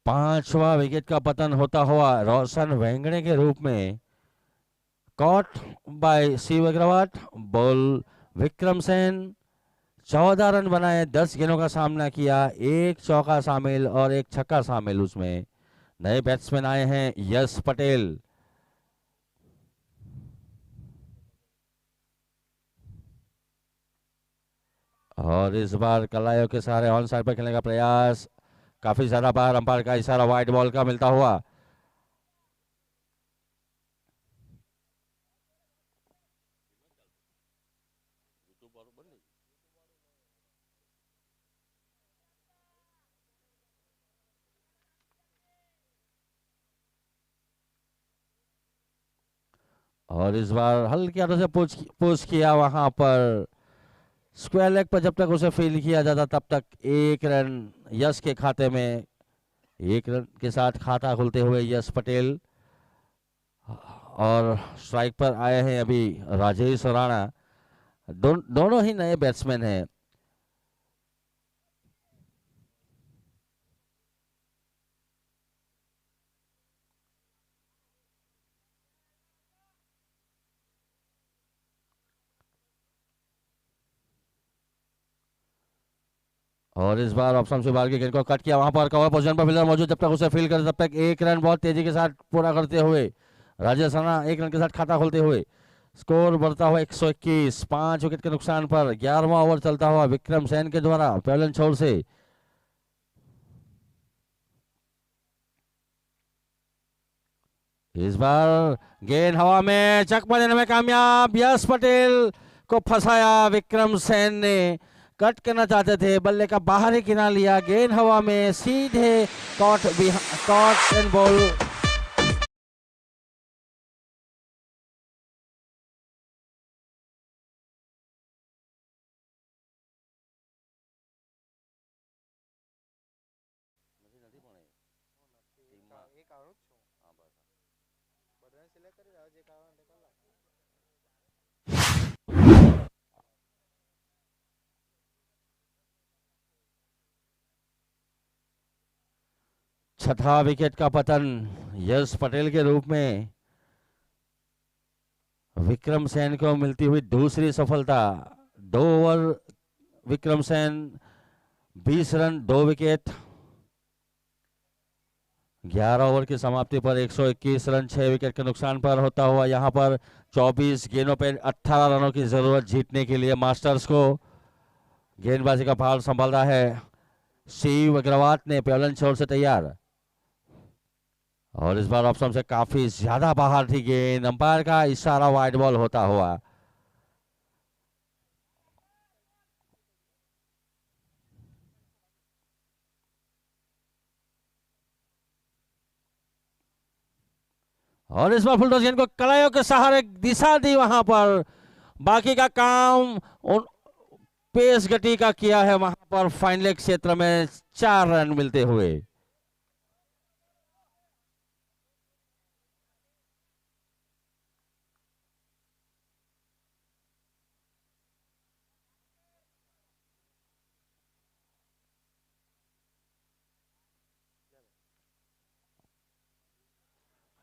पांचवा विकेट का पतन होता हुआ रोशन वेंगड़े के रूप में। Caught by Shiv Agarwal, ball Vikram Sen. 14 run बनाए, 10 गेंदों का सामना किया, एक चौका शामिल और एक छक्का शामिल उसमें। नए बैट्समैन आए हैं यश पटेल। और इस बार कलाइयों के सहारे ऑन साइड पर खेलने का प्रयास, काफी ज्यादा बार अंपायर का इशारा वाइड बॉल का मिलता हुआ। और इस बार हल्के हाथों से पुश किया वहां पर स्क्वायर लेग पर। जब तक उसे फील किया जाता तब तक 1 रन यश के खाते में। 1 रन के साथ खाता खुलते हुए यश पटेल। और स्ट्राइक पर आए हैं अभी राजेश राणा। दोनों ही नए बैट्समैन हैं। और इस बार ऑप्शन से बाहर की गेंद को कट किया, वहां पर कवर पोजीशन पर फील्डर मौजूद, जब तक उसे फील करे तब तक 1 रन बहुत तेजी के साथ पूरा करते हुए राजेश राणा 1 रन के साथ खाता खोलते हुए। स्कोर बढ़ता हुआ 121, 5 विकेट के नुकसान पर। 11वां ओवर चलता हुआ विक्रम सेन के द्वारा पेवेलियन छोर से। इस बार गेंद हवा में, चकमा देने में कामयाब। यश पटेल को फंसाया विक्रम सेन ने। कट करना चाहते थे, बल्ले का बाहरी किनारा लिया, गेंद हवा में सीधे कॉट एंड बॉल छठा विकेट का पतन यश पटेल के रूप में विक्रम सेन को मिलती हुई दूसरी सफलता। 2 over Vikram Sen 20 run 2 wicket. 11 over की समाप्ति पर 121 रन 6 विकेट के नुकसान पर होता हुआ यहां पर 24 गेंदों पर 18 रनों की जरूरत जीतने के लिए मास्टर्स को। गेंदबाजी का भार संभाला है शिव अग्रवाल ने पेवलन छोर से तैयार, और इस बार ऑप्शन से काफी ज्यादा बाहर थी गेंद। अंपायर का इशारा वाइड बॉल होता हुआ। और इस बार फुलटॉस गेंद को कलाइयों के सहारे दिशा दी वहां पर। बाकी का काम पेस गति का किया है वहां पर। फाइनल क्षेत्र में 4 रन मिलते हुए।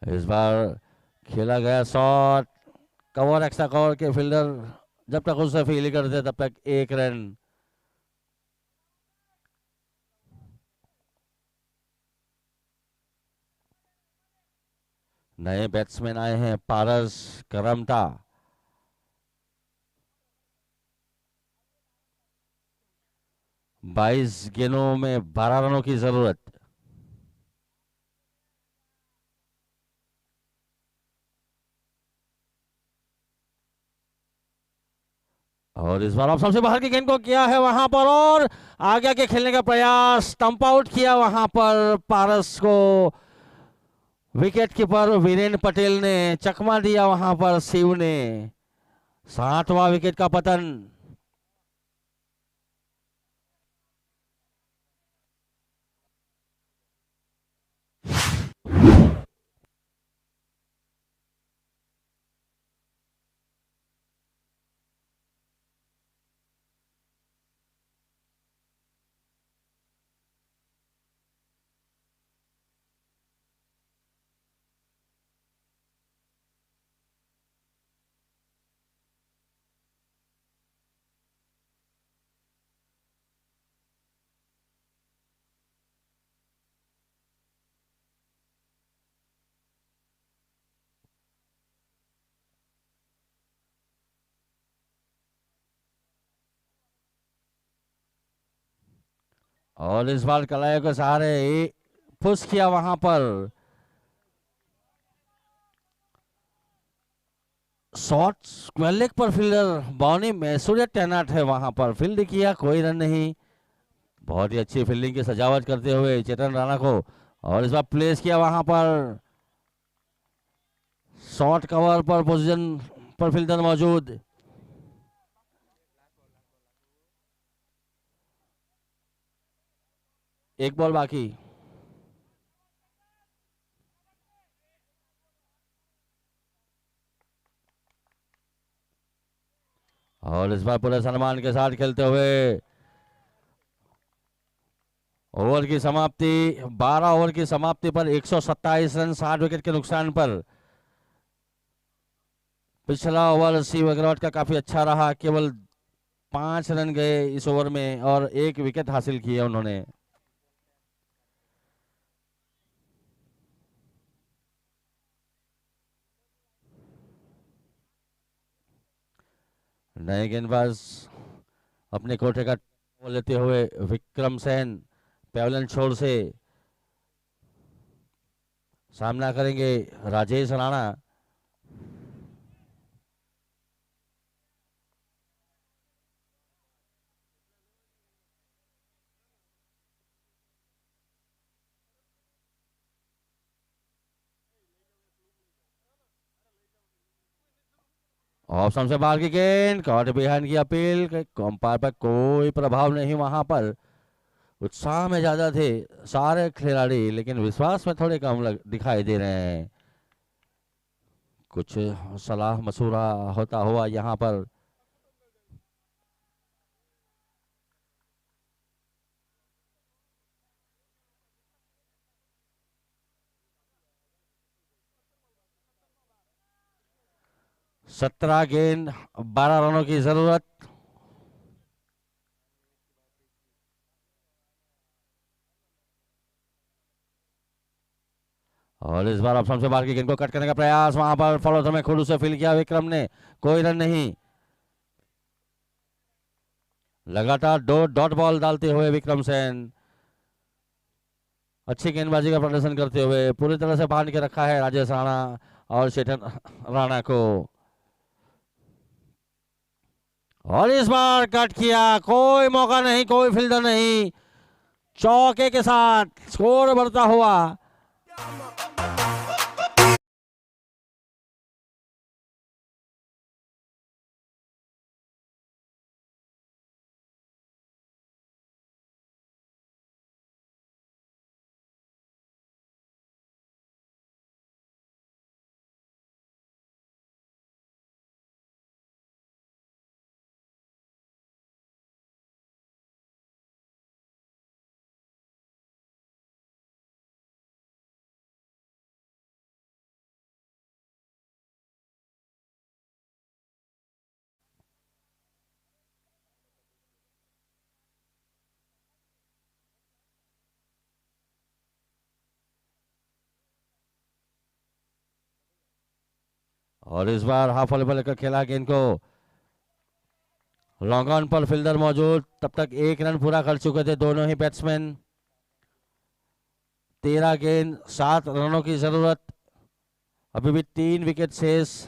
इस बार खेला गया शॉट कवर एक्स्ट्रा कवर के फील्डर जब तक उससे फील करते तब तक 1 रन। नए बैट्समैन आए हैं पारस करमता। बाईस गेंदों में 12 रनों की जरूरत। और इस बार ऑप्शन से बाहर की गेंद को किया है वहां पर, और आगे के खेलने का प्रयास। स्टंप आउट किया वहां पर पारस को। विकेट कीपर वीरेंद्र पटेल ने चकमा दिया वहां पर शिव ने। 7वां विकेट का पतन। और इस बार कलाइयों के सहारे पुश किया वहां पर। शॉट स्क्वायर लेग पर फील्डर बॉनी मैसूरिया तैनात है वहां पर। फील्ड किया, कोई रन नहीं। बहुत ही अच्छी फील्डिंग की सजावट करते हुए चेतन राणा को। और इस बार प्लेस किया वहां पर। शॉर्ट कवर पर पोजीशन पर फील्डर मौजूद। एक बॉल बाकी। और इस बार पूरे सम्मान के साथ खेलते हुए ओवर की समाप्ति 12 ओवर की समाप्ति पर 127 रन 60 विकेट के नुकसान पर। पिछला ओवर शिव अग्रवाल का काफी अच्छा रहा, केवल 5 रन गए इस ओवर में और 1 विकेट हासिल किए उन्होंने। नए गेंदबाज अपने कोठे का लेते हुए विक्रम सेन पेवलन छोर से सामना करेंगे राजेश राणा। ऑप्शन से बाहर की गेंद, कॉट बिहाइंड की अपील। अंपायर पर कोई प्रभाव नहीं वहां पर। उत्साह में ज्यादा थे सारे खिलाड़ी, लेकिन विश्वास में थोड़े कम दिखाई दे रहे हैं। कुछ सलाह मशूरा होता हुआ यहाँ पर सत्रह गेंद 12 रनों की जरूरत। और इस बार ऑप्शन से बाहर की गेंद को कट करने का प्रयास, वहां पर फॉलो थ्रो में खुद से फील किया विक्रम ने, कोई रन नहीं। लगातार दो डॉट बॉल डालते हुए विक्रम सेन अच्छी गेंदबाजी का प्रदर्शन करते हुए पूरी तरह से बांध के रखा है राजेश राणा और चेतन राणा को। और इस बार कट किया, कोई मौका नहीं, कोई फील्डर नहीं, चौके के साथ स्कोर बढ़ता हुआ। और इस बार हाफ वॉली पर लेकर खेला गेंद को, लॉन्ग ऑन पर फील्डर मौजूद, तब तक 1 रन पूरा कर चुके थे दोनों ही बैट्समैन। 13 गेंद 7 रनों की जरूरत, अभी भी 3 विकेट शेष।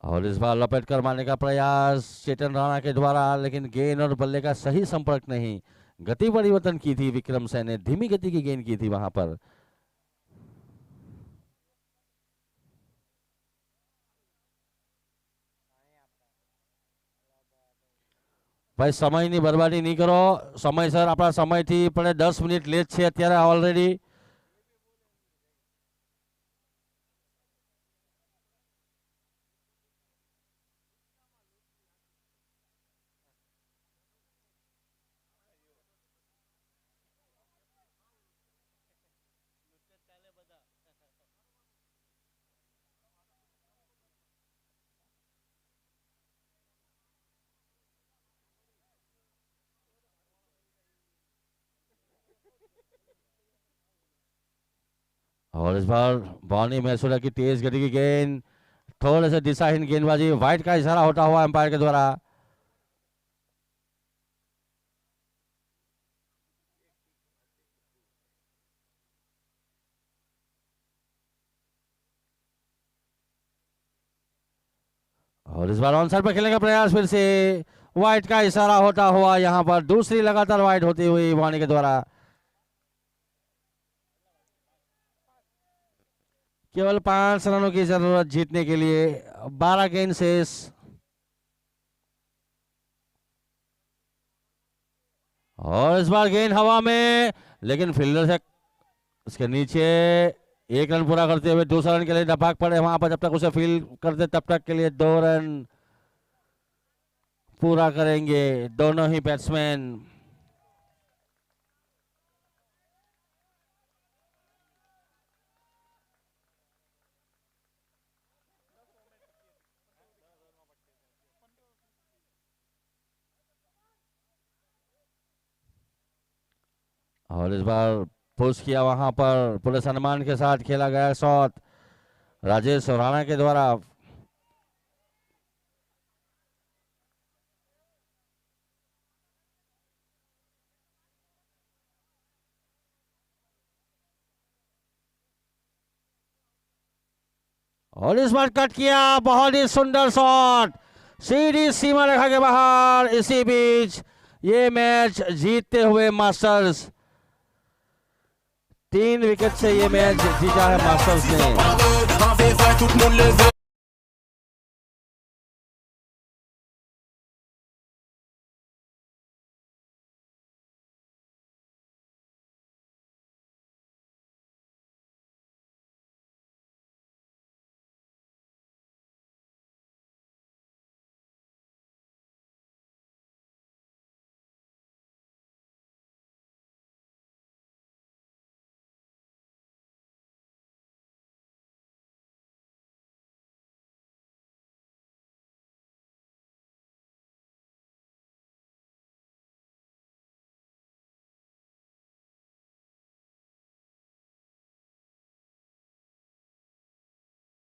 और इस बार लपेट कर मारने का प्रयास चेतन राणा के द्वारा, लेकिन गेंद और बल्ले का सही संपर्क नहीं। गति परिवर्तन की थी विक्रम सेन ने, धीमी गति की गेंद की थी वहां पर। भाई समय ની બરબાદી નહીં કરો, સમયસર આપણા સમયથી પણ 10 મિનિટ લેટ છે અત્યારે ઓલરેડી। और इस बार बॉनी मैसूरा की तेज गति की गेंद, थोड़े से दिशाहीन गेंदबाजी, वाइट का इशारा होता हुआ अंपायर के द्वारा। और इस बार ऑन साइड पर खेलने का प्रयास, फिर से वाइट का इशारा होता हुआ यहाँ पर दूसरी लगातार वाइट होती हुई बॉनी के द्वारा। केवल 5 रनों की जरूरत जीतने के लिए, 12 गेंद शेष। और इस बार गेंद हवा में, लेकिन फील्डर से उसके नीचे 1 रन पूरा करते हुए दूसरा रन के लिए धपाक पड़े वहां पर। जब तक उसे फील करते तब तक के लिए 2 रन पूरा करेंगे दोनों ही बैट्समैन। और इस बार पुश किया वहां पर, पूरे सम्मान के साथ खेला गया शॉट राजेश राणा के द्वारा। और इस बार कट किया, बहुत ही सुंदर शॉट, सीधी सीमा रेखा के बाहर। इसी बीच ये मैच जीतते हुए मास्टर्स, 3 विकेट से ये मैच जीता है मास्टर्स ने।